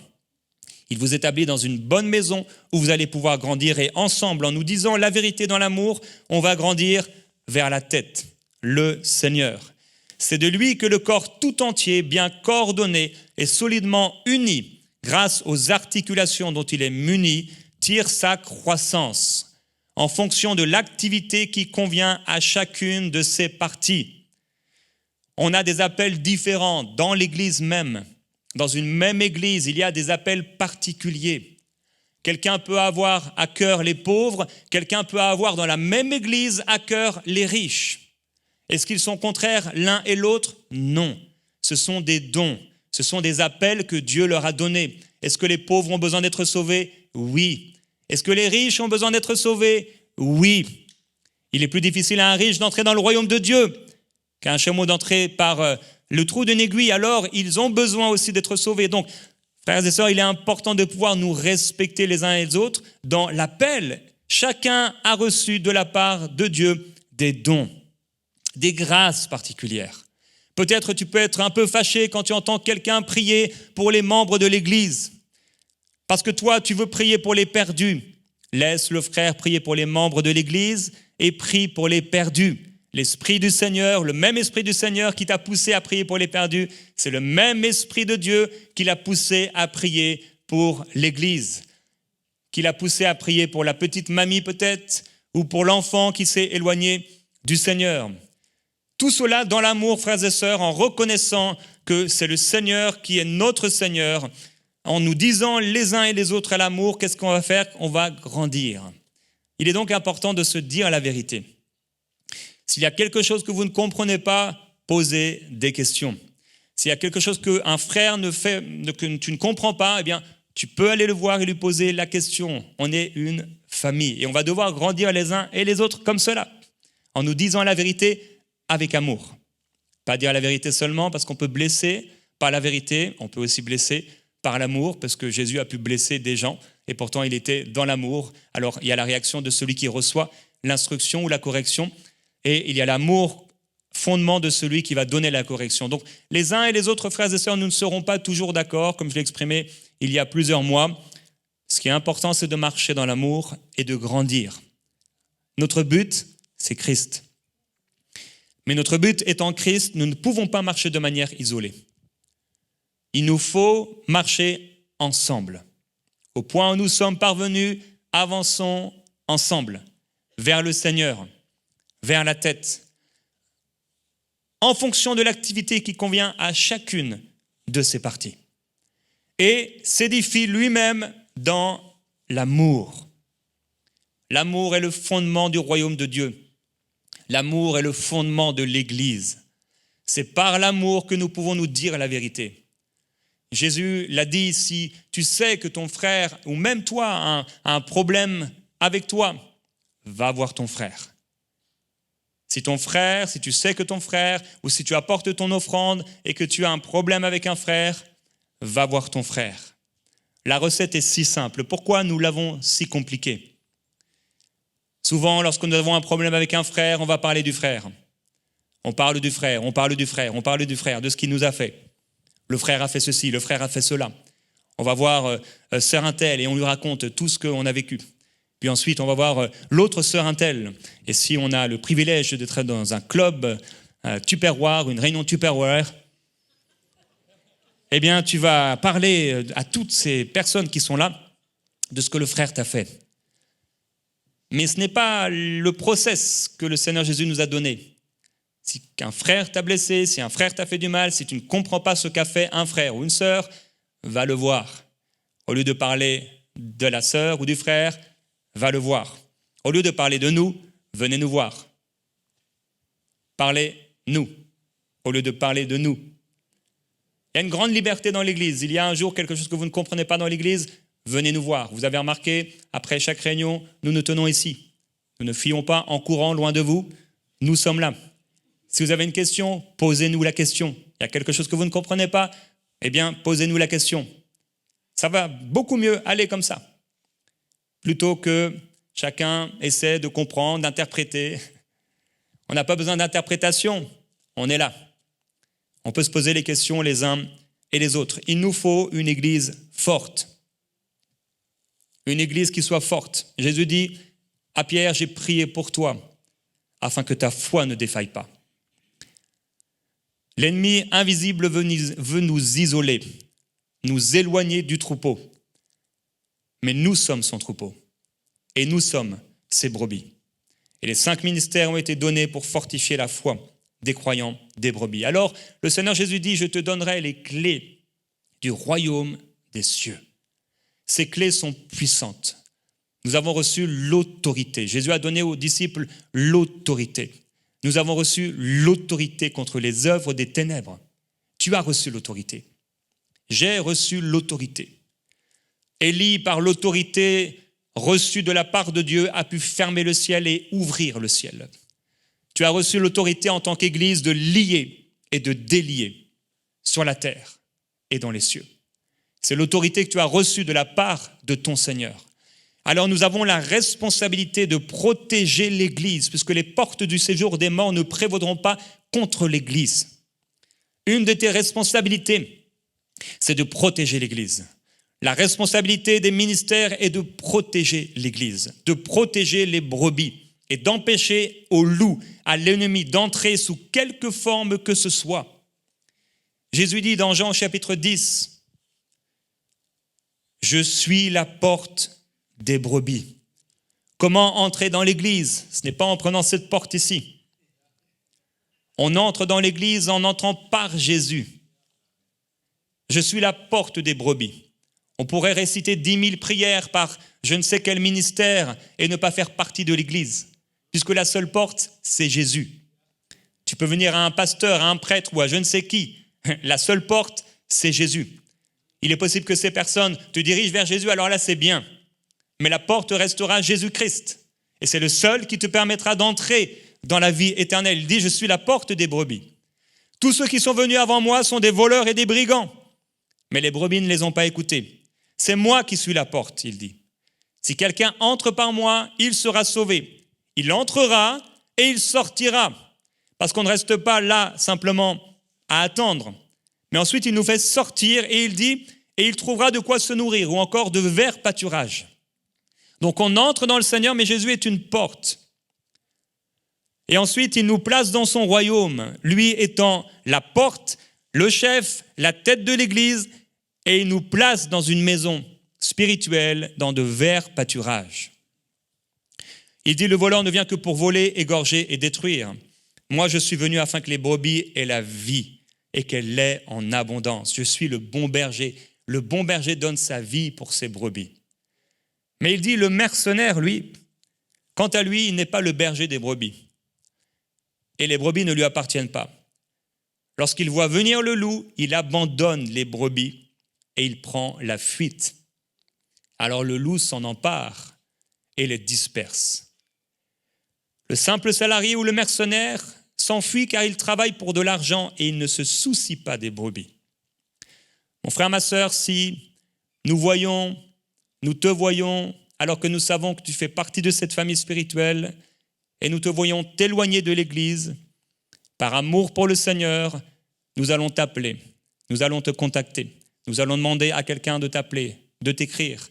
Il vous établit dans une bonne maison où vous allez pouvoir grandir et ensemble, en nous disant la vérité dans l'amour, on va grandir vers la tête, le Seigneur. C'est de lui que le corps tout entier, bien coordonné et solidement uni, grâce aux articulations dont il est muni, tire sa croissance. en fonction de l'activité qui convient à chacune de ses parties. On a des appels différents dans l'Église même. Dans une même Église, il y a des appels particuliers. Quelqu'un peut avoir à cœur les pauvres, quelqu'un peut avoir dans la même Église à cœur les riches. Est-ce qu'ils sont contraires l'un et l'autre? Non. Ce sont des dons, ce sont des appels que Dieu leur a donnés. Est-ce que les pauvres ont besoin d'être sauvés? Oui. Est-ce que les riches ont besoin d'être sauvés? Oui. Il est plus difficile à un riche d'entrer dans le royaume de Dieu qu'à un chameau d'entrer par le trou d'une aiguille. Alors, ils ont besoin aussi d'être sauvés. Donc, frères et sœurs, il est important de pouvoir nous respecter les uns et les autres dans l'appel. Chacun a reçu de la part de Dieu des dons, des grâces particulières. Peut-être tu peux être un peu fâché quand tu entends quelqu'un prier pour les membres de l'Église. Parce que toi, tu veux prier pour les perdus. Laisse le frère prier pour les membres de l'Église et prie pour les perdus. L'Esprit du Seigneur, le même Esprit du Seigneur qui t'a poussé à prier pour les perdus, c'est le même Esprit de Dieu qui l'a poussé à prier pour l'Église, qui l'a poussé à prier pour la petite mamie peut-être, ou pour l'enfant qui s'est éloigné du Seigneur. Tout cela dans l'amour, frères et sœurs, en reconnaissant que c'est le Seigneur qui est notre Seigneur. En nous disant les uns et les autres à l'amour, qu'est-ce qu'on va faire? On va grandir. Il est donc important de se dire la vérité. S'il y a quelque chose que vous ne comprenez pas, posez des questions. S'il y a quelque chose qu'un frère que tu ne comprends pas, eh bien, tu peux aller le voir et lui poser la question. On est une famille et on va devoir grandir les uns et les autres comme cela, en nous disant la vérité avec amour. Pas dire la vérité seulement parce qu'on peut blesser par la vérité, on peut aussi blesser par l'amour, parce que Jésus a pu blesser des gens et pourtant il était dans l'amour. Alors il y a la réaction de celui qui reçoit l'instruction ou la correction, et il y a l'amour fondement de celui qui va donner la correction. Donc les uns et les autres, frères et sœurs, nous ne serons pas toujours d'accord, comme je l'ai exprimé il y a plusieurs mois. Ce qui est important, c'est de marcher dans l'amour et de grandir. Notre but, c'est Christ. Mais notre but étant Christ, nous ne pouvons pas marcher de manière isolée. Il nous faut marcher ensemble. Au point où nous sommes parvenus, avançons ensemble vers le Seigneur, vers la tête, en fonction de l'activité qui convient à chacune de ces parties. Et s'édifie lui-même dans l'amour. L'amour est le fondement du royaume de Dieu. L'amour est le fondement de l'Église. C'est par l'amour que nous pouvons nous dire la vérité. Jésus l'a dit, si tu sais que ton frère, ou même toi, a un problème avec toi, va voir ton frère. Si tu sais que ton frère, ou si tu apportes ton offrande et que tu as un problème avec un frère, va voir ton frère. La recette est si simple. Pourquoi nous l'avons si compliquée? Souvent, lorsque nous avons un problème avec un frère, on va parler du frère. On parle du frère, on parle du frère, on parle du frère, de ce qu'il nous a fait. Le frère a fait ceci, le frère a fait cela. On va voir sœur Untel et on lui raconte tout ce qu'on a vécu. Puis ensuite, on va voir l'autre sœur Untel. Et si on a le privilège d'être dans un club Tupperware, une réunion Tupperware, eh bien, tu vas parler à toutes ces personnes qui sont là de ce que le frère t'a fait. Mais ce n'est pas le process que le Seigneur Jésus nous a donné. Si un frère t'a blessé, si un frère t'a fait du mal, si tu ne comprends pas ce qu'a fait un frère ou une sœur, va le voir. Au lieu de parler de la sœur ou du frère, va le voir. Au lieu de parler de nous, venez nous voir. Parlez-nous, au lieu de parler de nous. Il y a une grande liberté dans l'Église. Il y a un jour quelque chose que vous ne comprenez pas dans l'Église, venez nous voir. Vous avez remarqué, après chaque réunion, nous nous tenons ici. Nous ne fuyons pas en courant loin de vous. Nous sommes là. Si vous avez une question, posez-nous la question. Il y a quelque chose que vous ne comprenez pas, eh bien, posez-nous la question. Ça va beaucoup mieux aller comme ça, plutôt que chacun essaie de comprendre, d'interpréter. On n'a pas besoin d'interprétation, on est là. On peut se poser les questions les uns et les autres. Il nous faut une église forte. Une église qui soit forte. Jésus dit à Pierre, j'ai prié pour toi, afin que ta foi ne défaille pas. L'ennemi invisible veut nous isoler, nous éloigner du troupeau. Mais nous sommes son troupeau. Et nous sommes ses brebis. Et les 5 ministères ont été donnés pour fortifier la foi des croyants, des brebis. Alors, le Seigneur Jésus dit, je te donnerai les clés du royaume des cieux. Ces clés sont puissantes. Nous avons reçu l'autorité. Jésus a donné aux disciples l'autorité. Nous avons reçu l'autorité contre les œuvres des ténèbres. Tu as reçu l'autorité. J'ai reçu l'autorité. Élie, par l'autorité reçue de la part de Dieu, a pu fermer le ciel et ouvrir le ciel. Tu as reçu l'autorité en tant qu'Église de lier et de délier sur la terre et dans les cieux. C'est l'autorité que tu as reçue de la part de ton Seigneur. Alors nous avons la responsabilité de protéger l'Église, puisque les portes du séjour des morts ne prévaudront pas contre l'Église. Une de tes responsabilités, c'est de protéger l'Église. La responsabilité des ministères est de protéger l'Église, de protéger les brebis et d'empêcher au loup, à l'ennemi, d'entrer sous quelque forme que ce soit. Jésus dit dans Jean chapitre 10, « Je suis la porte des brebis. » Comment entrer dans l'Église? Ce n'est pas en prenant cette porte ici. On entre dans l'Église en entrant par Jésus. Je suis la porte des brebis. On pourrait réciter 10 000 prières par je ne sais quel ministère et ne pas faire partie de l'Église, puisque la seule porte, c'est Jésus. Tu peux venir à un pasteur, à un prêtre ou à je ne sais qui. La seule porte, c'est Jésus. Il est possible que ces personnes te dirigent vers Jésus, alors là, c'est bien. Mais la porte restera Jésus-Christ. Et c'est le seul qui te permettra d'entrer dans la vie éternelle. Il dit, je suis la porte des brebis. Tous ceux qui sont venus avant moi sont des voleurs et des brigands. Mais les brebis ne les ont pas écoutés. C'est moi qui suis la porte, il dit. Si quelqu'un entre par moi, il sera sauvé. Il entrera et il sortira. Parce qu'on ne reste pas là simplement à attendre. Mais ensuite, il nous fait sortir et il dit, et il trouvera de quoi se nourrir ou encore de verts pâturages. Donc on entre dans le Seigneur, mais Jésus est une porte. Et ensuite, il nous place dans son royaume, lui étant la porte, le chef, la tête de l'Église, et il nous place dans une maison spirituelle, dans de verts pâturages. Il dit, le voleur ne vient que pour voler, égorger et détruire. Moi, je suis venu afin que les brebis aient la vie et qu'elle l'ait en abondance. Je suis le bon berger. Le bon berger donne sa vie pour ses brebis. Mais il dit, le mercenaire, lui, quant à lui, il n'est pas le berger des brebis. Et les brebis ne lui appartiennent pas. Lorsqu'il voit venir le loup, il abandonne les brebis et il prend la fuite. Alors le loup s'en empare et les disperse. Le simple salarié ou le mercenaire s'enfuit car il travaille pour de l'argent et il ne se soucie pas des brebis. Mon frère, ma sœur, si nous te voyons, alors que nous savons que tu fais partie de cette famille spirituelle et nous te voyons t'éloigner de l'Église, par amour pour le Seigneur, nous allons t'appeler, nous allons te contacter, nous allons demander à quelqu'un de t'appeler, de t'écrire,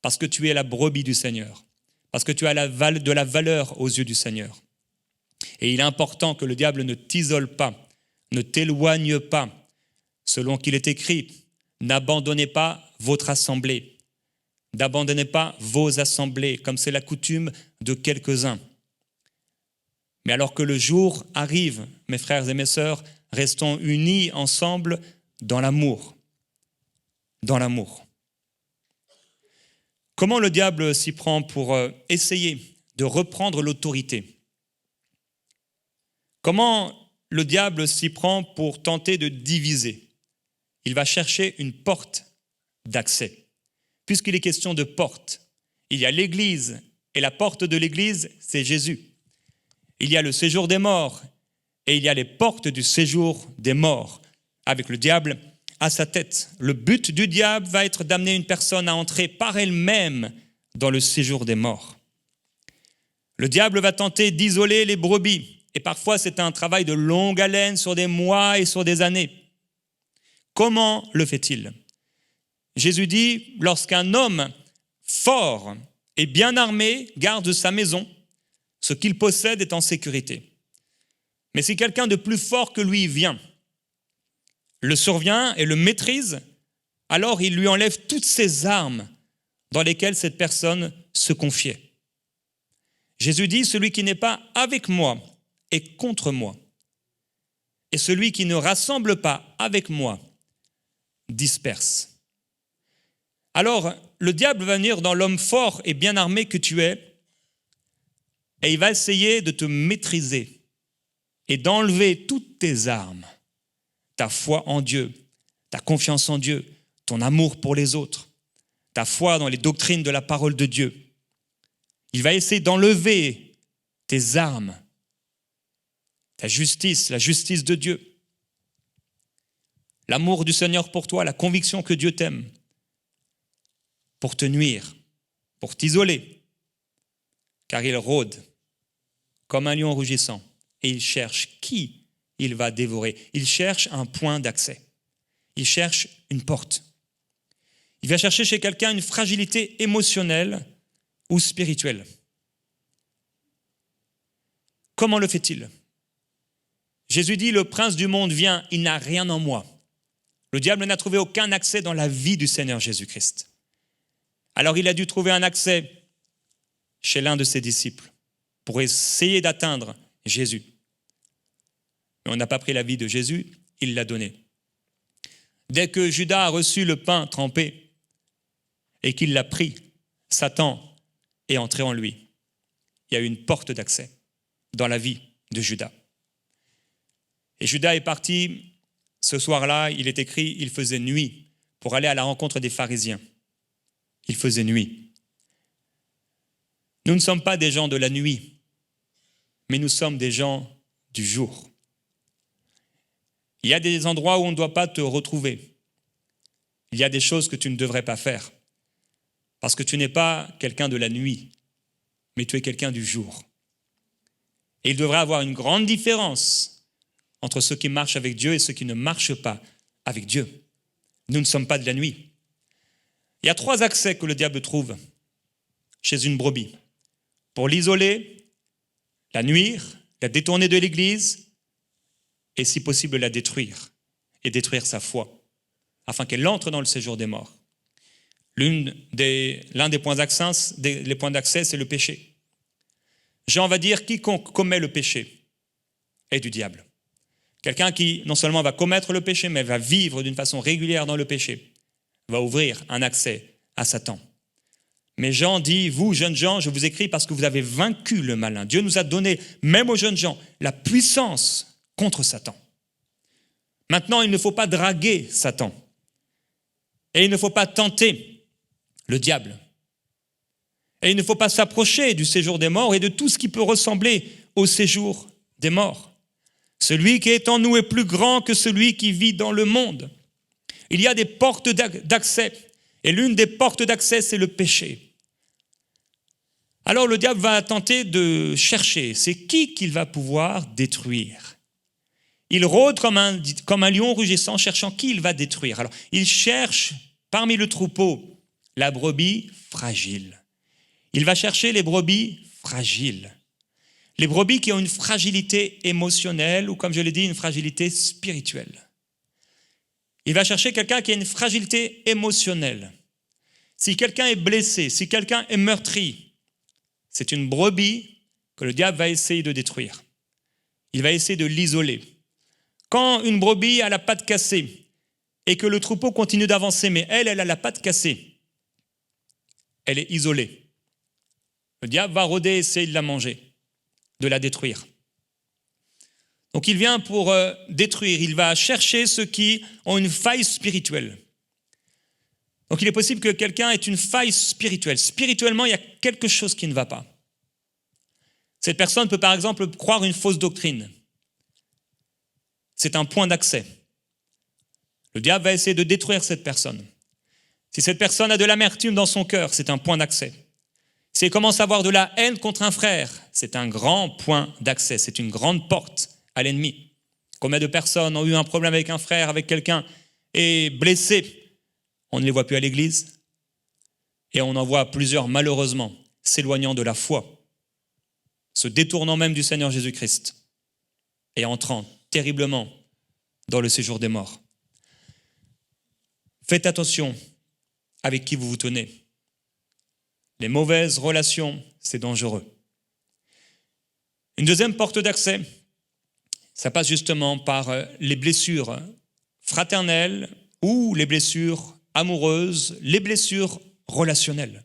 parce que tu es la brebis du Seigneur, parce que tu as de la valeur aux yeux du Seigneur. Et il est important que le diable ne t'isole pas, ne t'éloigne pas, selon qu'il est écrit, n'abandonnez pas votre assemblée, n'abandonnez pas vos assemblées, comme c'est la coutume de quelques-uns. Mais alors que le jour arrive, mes frères et mes sœurs, restons unis ensemble dans l'amour. Dans l'amour. Comment le diable s'y prend pour essayer de reprendre l'autorité? Comment le diable s'y prend pour tenter de diviser? Il va chercher une porte d'accès. Puisqu'il est question de porte, il y a l'Église, et la porte de l'Église, c'est Jésus. Il y a le séjour des morts et il y a les portes du séjour des morts, avec le diable à sa tête. Le but du diable va être d'amener une personne à entrer par elle-même dans le séjour des morts. Le diable va tenter d'isoler les brebis, et parfois c'est un travail de longue haleine sur des mois et sur des années. Comment le fait-il? Jésus dit, lorsqu'un homme fort et bien armé garde sa maison, ce qu'il possède est en sécurité. Mais si quelqu'un de plus fort que lui vient, le survient et le maîtrise, alors il lui enlève toutes ses armes dans lesquelles cette personne se confiait. Jésus dit, celui qui n'est pas avec moi est contre moi. Et celui qui ne rassemble pas avec moi disperse. Alors, le diable va venir dans l'homme fort et bien armé que tu es, et il va essayer de te maîtriser et d'enlever toutes tes armes, ta foi en Dieu, ta confiance en Dieu, ton amour pour les autres, ta foi dans les doctrines de la parole de Dieu. Il va essayer d'enlever tes armes, ta justice, la justice de Dieu, l'amour du Seigneur pour toi, la conviction que Dieu t'aime, pour te nuire, pour t'isoler, car il rôde comme un lion rugissant et il cherche qui il va dévorer. Il cherche un point d'accès. Il cherche une porte. Il va chercher chez quelqu'un une fragilité émotionnelle ou spirituelle. Comment le fait-il? Jésus dit, le prince du monde vient, il n'a rien en moi. Le diable n'a trouvé aucun accès dans la vie du Seigneur Jésus-Christ. Alors il a dû trouver un accès chez l'un de ses disciples pour essayer d'atteindre Jésus. Mais on n'a pas pris la vie de Jésus, il l'a donné. Dès que Judas a reçu le pain trempé et qu'il l'a pris, Satan est entré en lui. Il y a eu une porte d'accès dans la vie de Judas. Et Judas est parti, ce soir-là, il est écrit, il faisait nuit pour aller à la rencontre des pharisiens. Il faisait nuit. Nous ne sommes pas des gens de la nuit, mais nous sommes des gens du jour. Il y a des endroits où on ne doit pas te retrouver. Il y a des choses que tu ne devrais pas faire, parce que tu n'es pas quelqu'un de la nuit, mais tu es quelqu'un du jour. Et il devrait y avoir une grande différence entre ceux qui marchent avec Dieu et ceux qui ne marchent pas avec Dieu. Nous ne sommes pas de la nuit. Il y a 3 accès que le diable trouve chez une brebis. Pour l'isoler, la nuire, la détourner de l'Église et si possible la détruire et détruire sa foi afin qu'elle entre dans le séjour des morts. L'un des points d'accès, c'est le péché. Jean va dire quiconque commet le péché est du diable. Quelqu'un qui non seulement va commettre le péché, mais va vivre d'une façon régulière dans le péché, va ouvrir un accès à Satan. Mais Jean dit, vous, jeunes gens, je vous écris parce que vous avez vaincu le malin. Dieu nous a donné, même aux jeunes gens, la puissance contre Satan. Maintenant, il ne faut pas draguer Satan. Et il ne faut pas tenter le diable. Et il ne faut pas s'approcher du séjour des morts et de tout ce qui peut ressembler au séjour des morts. Celui qui est en nous est plus grand que celui qui vit dans le monde. Il y a des portes d'accès. Et l'une des portes d'accès, c'est le péché. Alors le diable va tenter de chercher, c'est qui qu'il va pouvoir détruire. Il rôde comme un lion rugissant, cherchant qui il va détruire. Alors il cherche parmi le troupeau la brebis fragile. Il va chercher les brebis fragiles. Les brebis qui ont une fragilité émotionnelle ou, comme je l'ai dit, une fragilité spirituelle. Il va chercher quelqu'un qui a une fragilité émotionnelle. Si quelqu'un est blessé, si quelqu'un est meurtri, c'est une brebis que le diable va essayer de détruire. Il va essayer de l'isoler. Quand une brebis a la patte cassée et que le troupeau continue d'avancer, mais elle a la patte cassée, elle est isolée. Le diable va rôder et essayer de la manger, de la détruire. Donc il vient pour détruire, il va chercher ceux qui ont une faille spirituelle. Donc il est possible que quelqu'un ait une faille spirituelle. Spirituellement, il y a quelque chose qui ne va pas. Cette personne peut par exemple croire une fausse doctrine. C'est un point d'accès. Le diable va essayer de détruire cette personne. Si cette personne a de l'amertume dans son cœur, c'est un point d'accès. Si elle commence à avoir de la haine contre un frère, c'est un grand point d'accès, c'est une grande porte à l'ennemi. Combien de personnes ont eu un problème avec un frère, avec quelqu'un, et blessés, on ne les voit plus à l'église, et on en voit plusieurs malheureusement s'éloignant de la foi, se détournant même du Seigneur Jésus-Christ, et entrant terriblement dans le séjour des morts. Faites attention avec qui vous vous tenez. Les mauvaises relations, c'est dangereux. Une deuxième porte d'accès, ça passe justement par les blessures fraternelles ou les blessures amoureuses, les blessures relationnelles.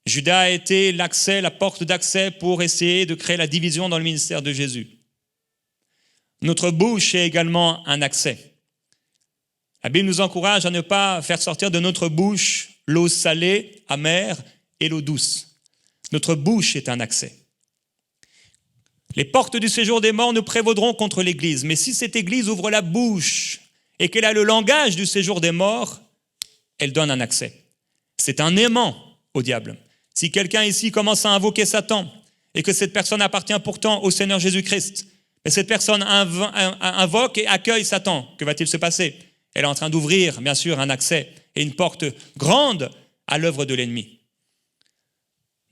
Judas a été l'accès, la porte d'accès pour essayer de créer la division dans le ministère de Jésus. Notre bouche est également un accès. La Bible nous encourage à ne pas faire sortir de notre bouche l'eau salée, amère et l'eau douce. Notre bouche est un accès. Les portes du séjour des morts ne prévaudront contre l'Église, mais si cette Église ouvre la bouche et qu'elle a le langage du séjour des morts, elle donne un accès. C'est un aimant au diable. Si quelqu'un ici commence à invoquer Satan et que cette personne appartient pourtant au Seigneur Jésus-Christ, mais cette personne invoque et accueille Satan, que va-t-il se passer? Elle est en train d'ouvrir, bien sûr, un accès et une porte grande à l'œuvre de l'ennemi.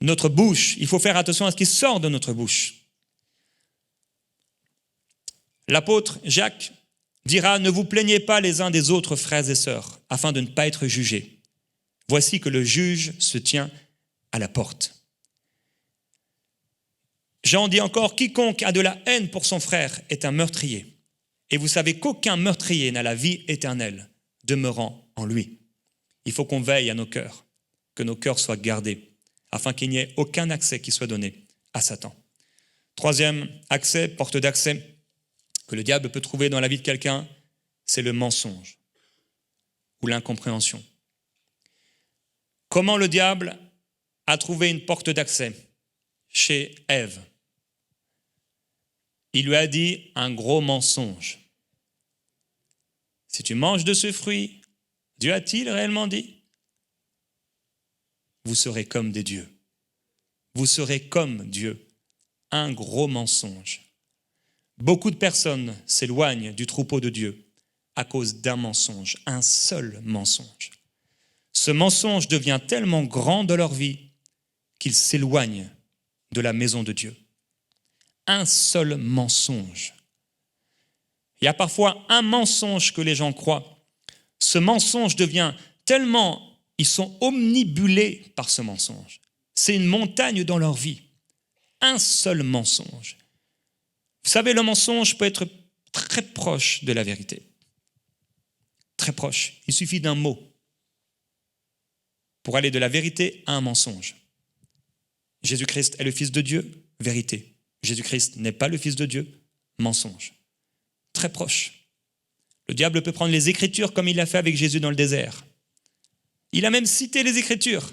Notre bouche, il faut faire attention à ce qui sort de notre bouche. L'apôtre Jacques dira « Ne vous plaignez pas les uns des autres, frères et sœurs, afin de ne pas être jugés. Voici que le juge se tient à la porte. » Jean dit encore « Quiconque a de la haine pour son frère est un meurtrier. Et vous savez qu'aucun meurtrier n'a la vie éternelle demeurant en lui. » Il faut qu'on veille à nos cœurs, que nos cœurs soient gardés, afin qu'il n'y ait aucun accès qui soit donné à Satan. Troisième accès, porte d'accès, que le diable peut trouver dans la vie de quelqu'un, c'est le mensonge ou l'incompréhension. Comment le diable a trouvé une porte d'accès chez Ève? Il lui a dit un gros mensonge. Si tu manges de ce fruit, Dieu a-t-il réellement dit? Vous serez comme des dieux. Vous serez comme Dieu. Un gros mensonge. Beaucoup de personnes s'éloignent du troupeau de Dieu à cause d'un mensonge, un seul mensonge. Ce mensonge devient tellement grand dans leur vie qu'ils s'éloignent de la maison de Dieu. Un seul mensonge. Il y a parfois un mensonge que les gens croient. Ce mensonge devient tellement, ils sont omnibulés par ce mensonge. C'est une montagne dans leur vie. Un seul mensonge. Vous savez, le mensonge peut être très proche de la vérité. Très proche. Il suffit d'un mot pour aller de la vérité à un mensonge. Jésus-Christ est le Fils de Dieu, vérité. Jésus-Christ n'est pas le Fils de Dieu, mensonge. Très proche. Le diable peut prendre les Écritures comme il l'a fait avec Jésus dans le désert. Il a même cité les Écritures.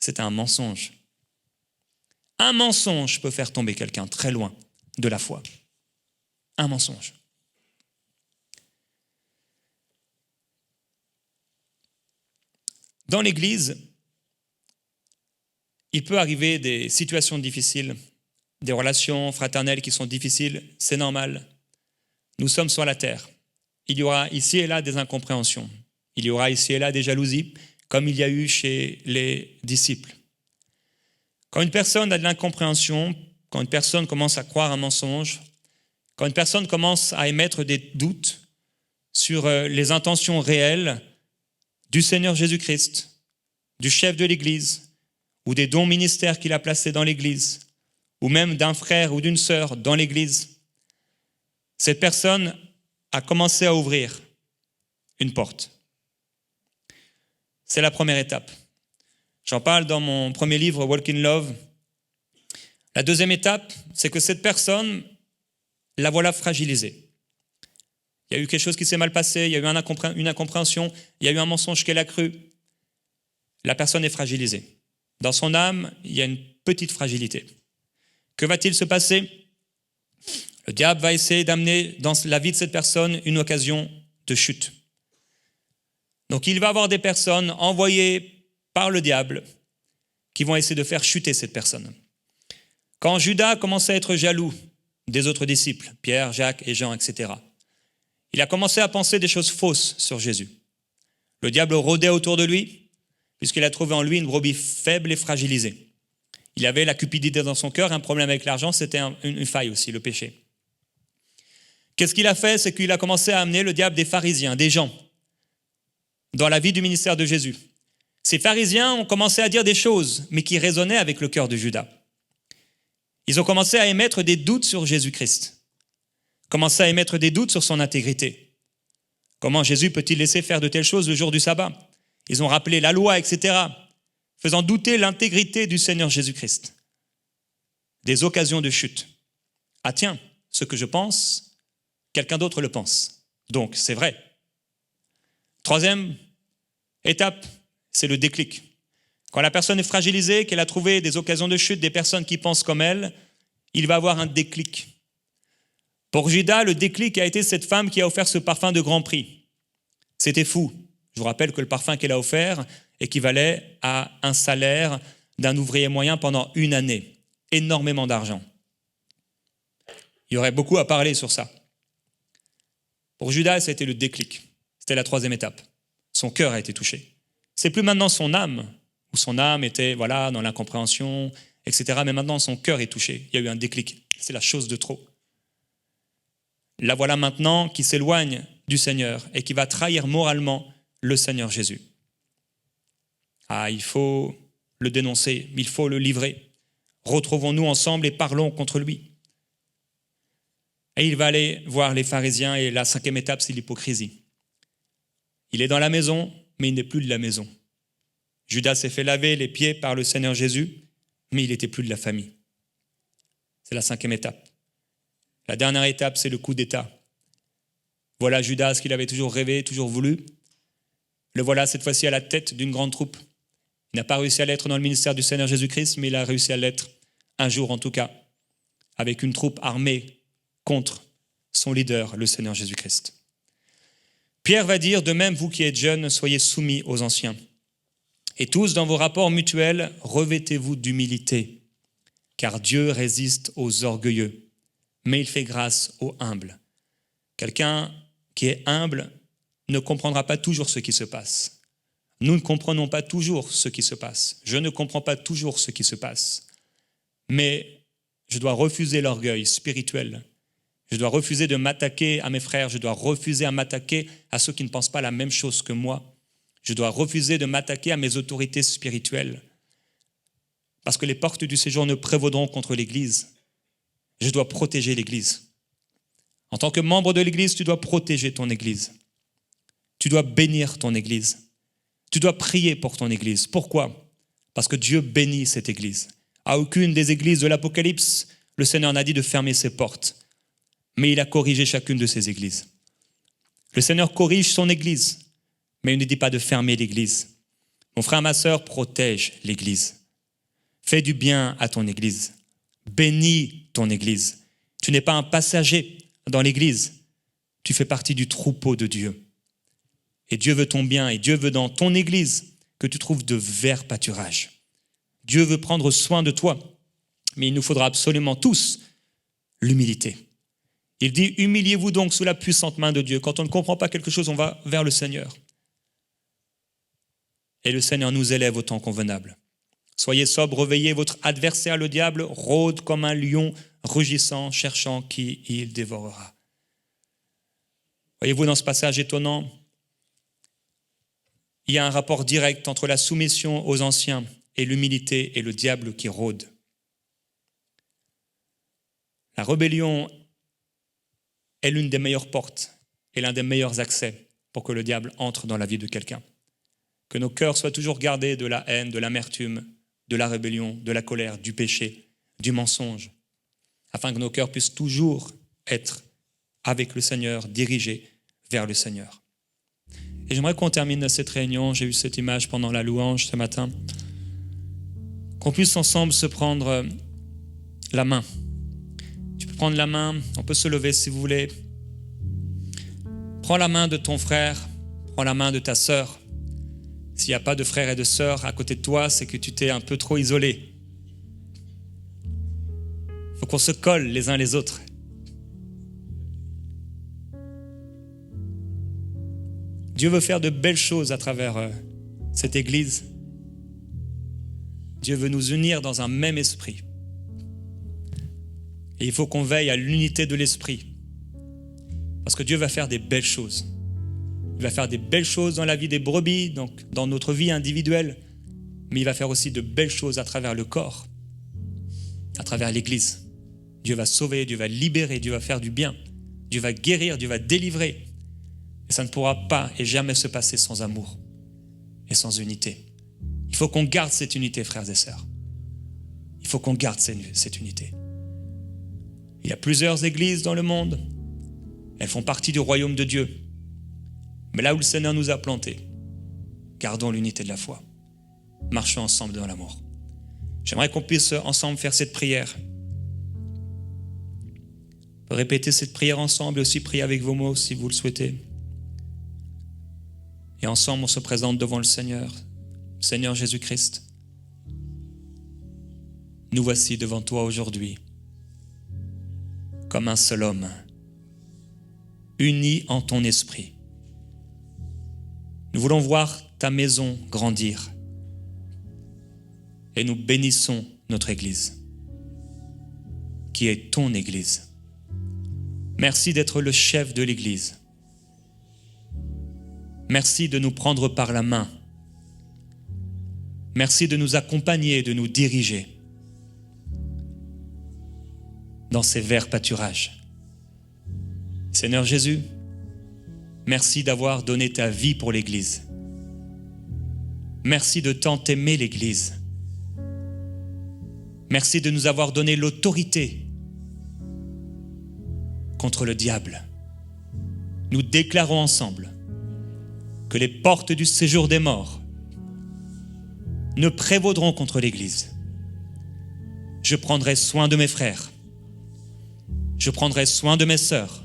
C'est un mensonge. Un mensonge peut faire tomber quelqu'un très loin de la foi. Un mensonge. Dans l'Église, il peut arriver des situations difficiles, des relations fraternelles qui sont difficiles, c'est normal. Nous sommes sur la terre. Il y aura ici et là des incompréhensions. Il y aura ici et là des jalousies, comme il y a eu chez les disciples. Quand une personne a de l'incompréhension, quand une personne commence à croire un mensonge, quand une personne commence à émettre des doutes sur les intentions réelles du Seigneur Jésus-Christ, du chef de l'Église, ou des dons ministères qu'il a placés dans l'Église, ou même d'un frère ou d'une sœur dans l'Église, cette personne a commencé à ouvrir une porte. C'est la première étape. J'en parle dans mon premier livre, Walk in Love. La deuxième étape, c'est que cette personne, la voilà fragilisée. Il y a eu quelque chose qui s'est mal passé, il y a eu une incompréhension, il y a eu un mensonge qu'elle a cru. La personne est fragilisée. Dans son âme, il y a une petite fragilité. Que va-t-il se passer? Le diable va essayer d'amener dans la vie de cette personne une occasion de chute. Donc il va avoir des personnes envoyées par le diable qui vont essayer de faire chuter cette personne. Quand Judas commençait à être jaloux des autres disciples, Pierre, Jacques et Jean, etc., il a commencé à penser des choses fausses sur Jésus. Le diable rôdait autour de lui, puisqu'il a trouvé en lui une brebis faible et fragilisée. Il avait la cupidité dans son cœur, un problème avec l'argent, c'était une faille aussi, le péché. Qu'est-ce qu'il a fait? C'est qu'il a commencé à amener le diable des pharisiens, des gens, dans la vie du ministère de Jésus. Ces pharisiens ont commencé à dire des choses, mais qui résonnaient avec le cœur de Judas. Ils ont commencé à émettre des doutes sur Jésus-Christ, commencé à émettre des doutes sur son intégrité. Comment Jésus peut-il laisser faire de telles choses le jour du sabbat? Ils ont rappelé la loi, etc., faisant douter l'intégrité du Seigneur Jésus-Christ. Des occasions de chute. Ah tiens, ce que je pense, quelqu'un d'autre le pense. Donc, c'est vrai. Troisième étape, c'est le déclic. Quand la personne est fragilisée, qu'elle a trouvé des occasions de chute, des personnes qui pensent comme elle, il va avoir un déclic. Pour Judas, le déclic a été cette femme qui a offert ce parfum de grand prix. C'était fou. Je vous rappelle que le parfum qu'elle a offert équivalait à un salaire d'un ouvrier moyen pendant 1 année. Énormément d'argent. Il y aurait beaucoup à parler sur ça. Pour Judas, ça a été le déclic. C'était la 3e étape. Son cœur a été touché. C'est plus maintenant son âme, où son âme était dans l'incompréhension, etc. Mais maintenant, son cœur est touché. Il y a eu un déclic. C'est la chose de trop. La voilà maintenant qui s'éloigne du Seigneur et qui va trahir moralement le Seigneur Jésus. Ah, il faut le dénoncer, il faut le livrer. Retrouvons-nous ensemble et parlons contre lui. Et il va aller voir les pharisiens et la 5e étape, c'est l'hypocrisie. Il est dans la maison, mais il n'est plus de la maison. Judas s'est fait laver les pieds par le Seigneur Jésus, mais il n'était plus de la famille. C'est la 5e étape. La dernière étape, c'est le coup d'État. Voilà Judas qu'il avait toujours rêvé, toujours voulu. Le voilà cette fois-ci à la tête d'une grande troupe. Il n'a pas réussi à l'être dans le ministère du Seigneur Jésus-Christ, mais il a réussi à l'être un jour en tout cas, avec une troupe armée contre son leader, le Seigneur Jésus-Christ. Pierre va dire, de même, vous qui êtes jeunes, soyez soumis aux anciens. Et tous, dans vos rapports mutuels, revêtez-vous d'humilité, car Dieu résiste aux orgueilleux, mais il fait grâce aux humbles. Quelqu'un qui est humble ne comprendra pas toujours ce qui se passe. Nous ne comprenons pas toujours ce qui se passe. Je ne comprends pas toujours ce qui se passe. Mais je dois refuser l'orgueil spirituel. Je dois refuser de m'attaquer à mes frères. Je dois refuser à m'attaquer à ceux qui ne pensent pas la même chose que moi. Je dois refuser de m'attaquer à mes autorités spirituelles. Parce que les portes du séjour ne prévaudront contre l'Église. Je dois protéger l'Église. En tant que membre de l'Église, tu dois protéger ton Église. Tu dois bénir ton Église. Tu dois prier pour ton Église. Pourquoi? Parce que Dieu bénit cette Église. À aucune des églises de l'Apocalypse, le Seigneur n'a dit de fermer ses portes. Mais il a corrigé chacune de ces églises. Le Seigneur corrige son Église, mais il ne dit pas de fermer l'Église. Mon frère, ma sœur, protège l'Église. Fais du bien à ton Église. Bénis ton Église. Tu n'es pas un passager dans l'Église. Tu fais partie du troupeau de Dieu. Et Dieu veut ton bien, et Dieu veut dans ton Église que tu trouves de verts pâturages. Dieu veut prendre soin de toi, mais il nous faudra absolument tous l'humilité. Il dit, humiliez-vous donc sous la puissante main de Dieu. Quand on ne comprend pas quelque chose, on va vers le Seigneur. Et le Seigneur nous élève au temps convenable. Soyez sobres, réveillez, votre adversaire, le diable, rôde comme un lion rugissant, cherchant qui il dévorera. Voyez-vous, dans ce passage étonnant, il y a un rapport direct entre la soumission aux anciens et l'humilité et le diable qui rôde. La rébellion est l'une des meilleures portes et l'un des meilleurs accès pour que le diable entre dans la vie de quelqu'un. Que nos cœurs soient toujours gardés de la haine, de l'amertume, de la rébellion, de la colère, du péché, du mensonge, afin que nos cœurs puissent toujours être avec le Seigneur, dirigés vers le Seigneur. Et j'aimerais qu'on termine cette réunion, j'ai eu cette image pendant la louange ce matin, qu'on puisse ensemble se prendre la main. Tu peux prendre la main, on peut se lever si vous voulez. Prends la main de ton frère, prends la main de ta sœur. S'il n'y a pas de frères et de sœurs à côté de toi, c'est que tu t'es un peu trop isolé. Il faut qu'on se colle les uns les autres. Dieu veut faire de belles choses à travers cette Église. Dieu veut nous unir dans un même esprit. Et il faut qu'on veille à l'unité de l'esprit. Parce que Dieu va faire des belles choses. Il va faire des belles choses dans la vie des brebis, donc dans notre vie individuelle. Mais il va faire aussi de belles choses à travers le corps. à travers l'Église. Dieu va sauver, Dieu va libérer, Dieu va faire du bien, Dieu va guérir, Dieu va délivrer. Et ça ne pourra pas et jamais se passer sans amour et sans unité. Il faut qu'on garde cette unité, frères et sœurs. Il faut qu'on garde cette unité. Il y a plusieurs églises dans le monde. Elles font partie du royaume de Dieu. Mais là où le Seigneur nous a plantés, gardons l'unité de la foi. Marchons ensemble dans l'amour. J'aimerais qu'on puisse ensemble faire cette prière. On peut répéter cette prière ensemble et aussi prier avec vos mots si vous le souhaitez. Et ensemble, on se présente devant le Seigneur. Seigneur Jésus-Christ, nous voici devant toi aujourd'hui, comme un seul homme, unis en ton esprit. Nous voulons voir ta maison grandir et nous bénissons notre Église, qui est ton Église. Merci d'être le chef de l'Église. Merci de nous prendre par la main. Merci de nous accompagner, de nous diriger dans ces verts pâturages. Seigneur Jésus, merci d'avoir donné ta vie pour l'Église. Merci de tant aimer l'Église. Merci de nous avoir donné l'autorité contre le diable. Nous déclarons ensemble que les portes du séjour des morts ne prévaudront contre l'Église. Je prendrai soin de mes frères. Je prendrai soin de mes sœurs.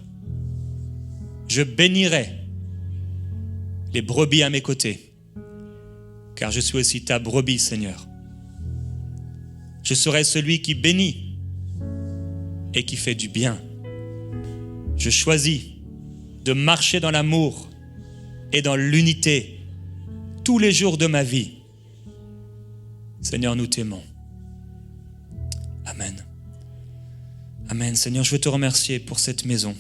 Je bénirai les brebis à mes côtés, car je suis aussi ta brebis, Seigneur. Je serai celui qui bénit et qui fait du bien. Je choisis de marcher dans l'amour et dans l'unité tous les jours de ma vie. Seigneur, nous t'aimons. Amen. Amen. Seigneur, je veux te remercier pour cette maison.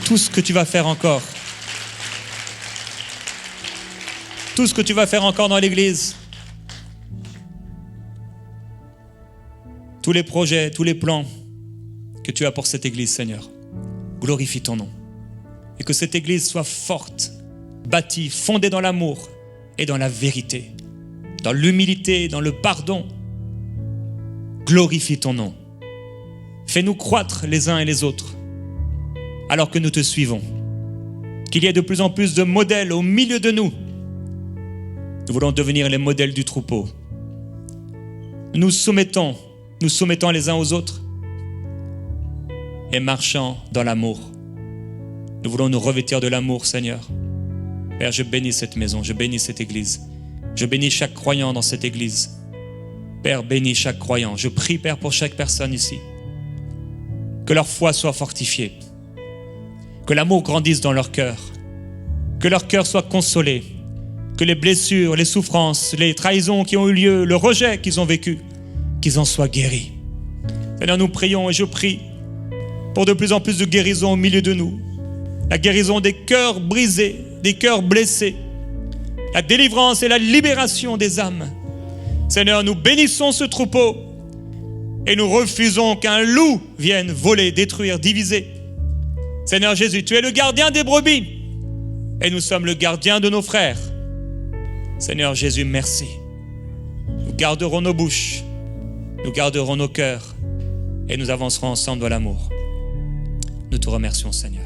Tout ce que tu vas faire encore. Tout ce que tu vas faire encore dans l'Église. Tous les projets, tous les plans que tu as pour cette Église, Seigneur. Glorifie ton nom. Et que cette Église soit forte, bâtie, fondée dans l'amour et dans la vérité, dans l'humilité, dans le pardon. Glorifie ton nom. Fais-nous croître les uns et les autres, alors que nous te suivons. Qu'il y ait de plus en plus de modèles au milieu de nous. Nous voulons devenir les modèles du troupeau. Nous soumettons les uns aux autres et marchant dans l'amour. Nous voulons nous revêtir de l'amour, Seigneur. Père, je bénis cette maison, je bénis cette Église. Je bénis chaque croyant dans cette Église. Père, bénis chaque croyant. Je prie, Père, pour chaque personne ici. Que leur foi soit fortifiée. Que l'amour grandisse dans leur cœur. Que leur cœur soit consolé. Que les blessures, les souffrances, les trahisons qui ont eu lieu, le rejet qu'ils ont vécu, qu'ils en soient guéris. Seigneur, nous prions et je prie pour de plus en plus de guérison au milieu de nous. La guérison des cœurs brisés, des cœurs blessés. La délivrance et la libération des âmes. Seigneur, nous bénissons ce troupeau et nous refusons qu'un loup vienne voler, détruire, diviser. Seigneur Jésus, tu es le gardien des brebis et nous sommes le gardien de nos frères. Seigneur Jésus, merci. Nous garderons nos bouches, nous garderons nos cœurs et nous avancerons ensemble dans l'amour. Nous te remercions, Seigneur.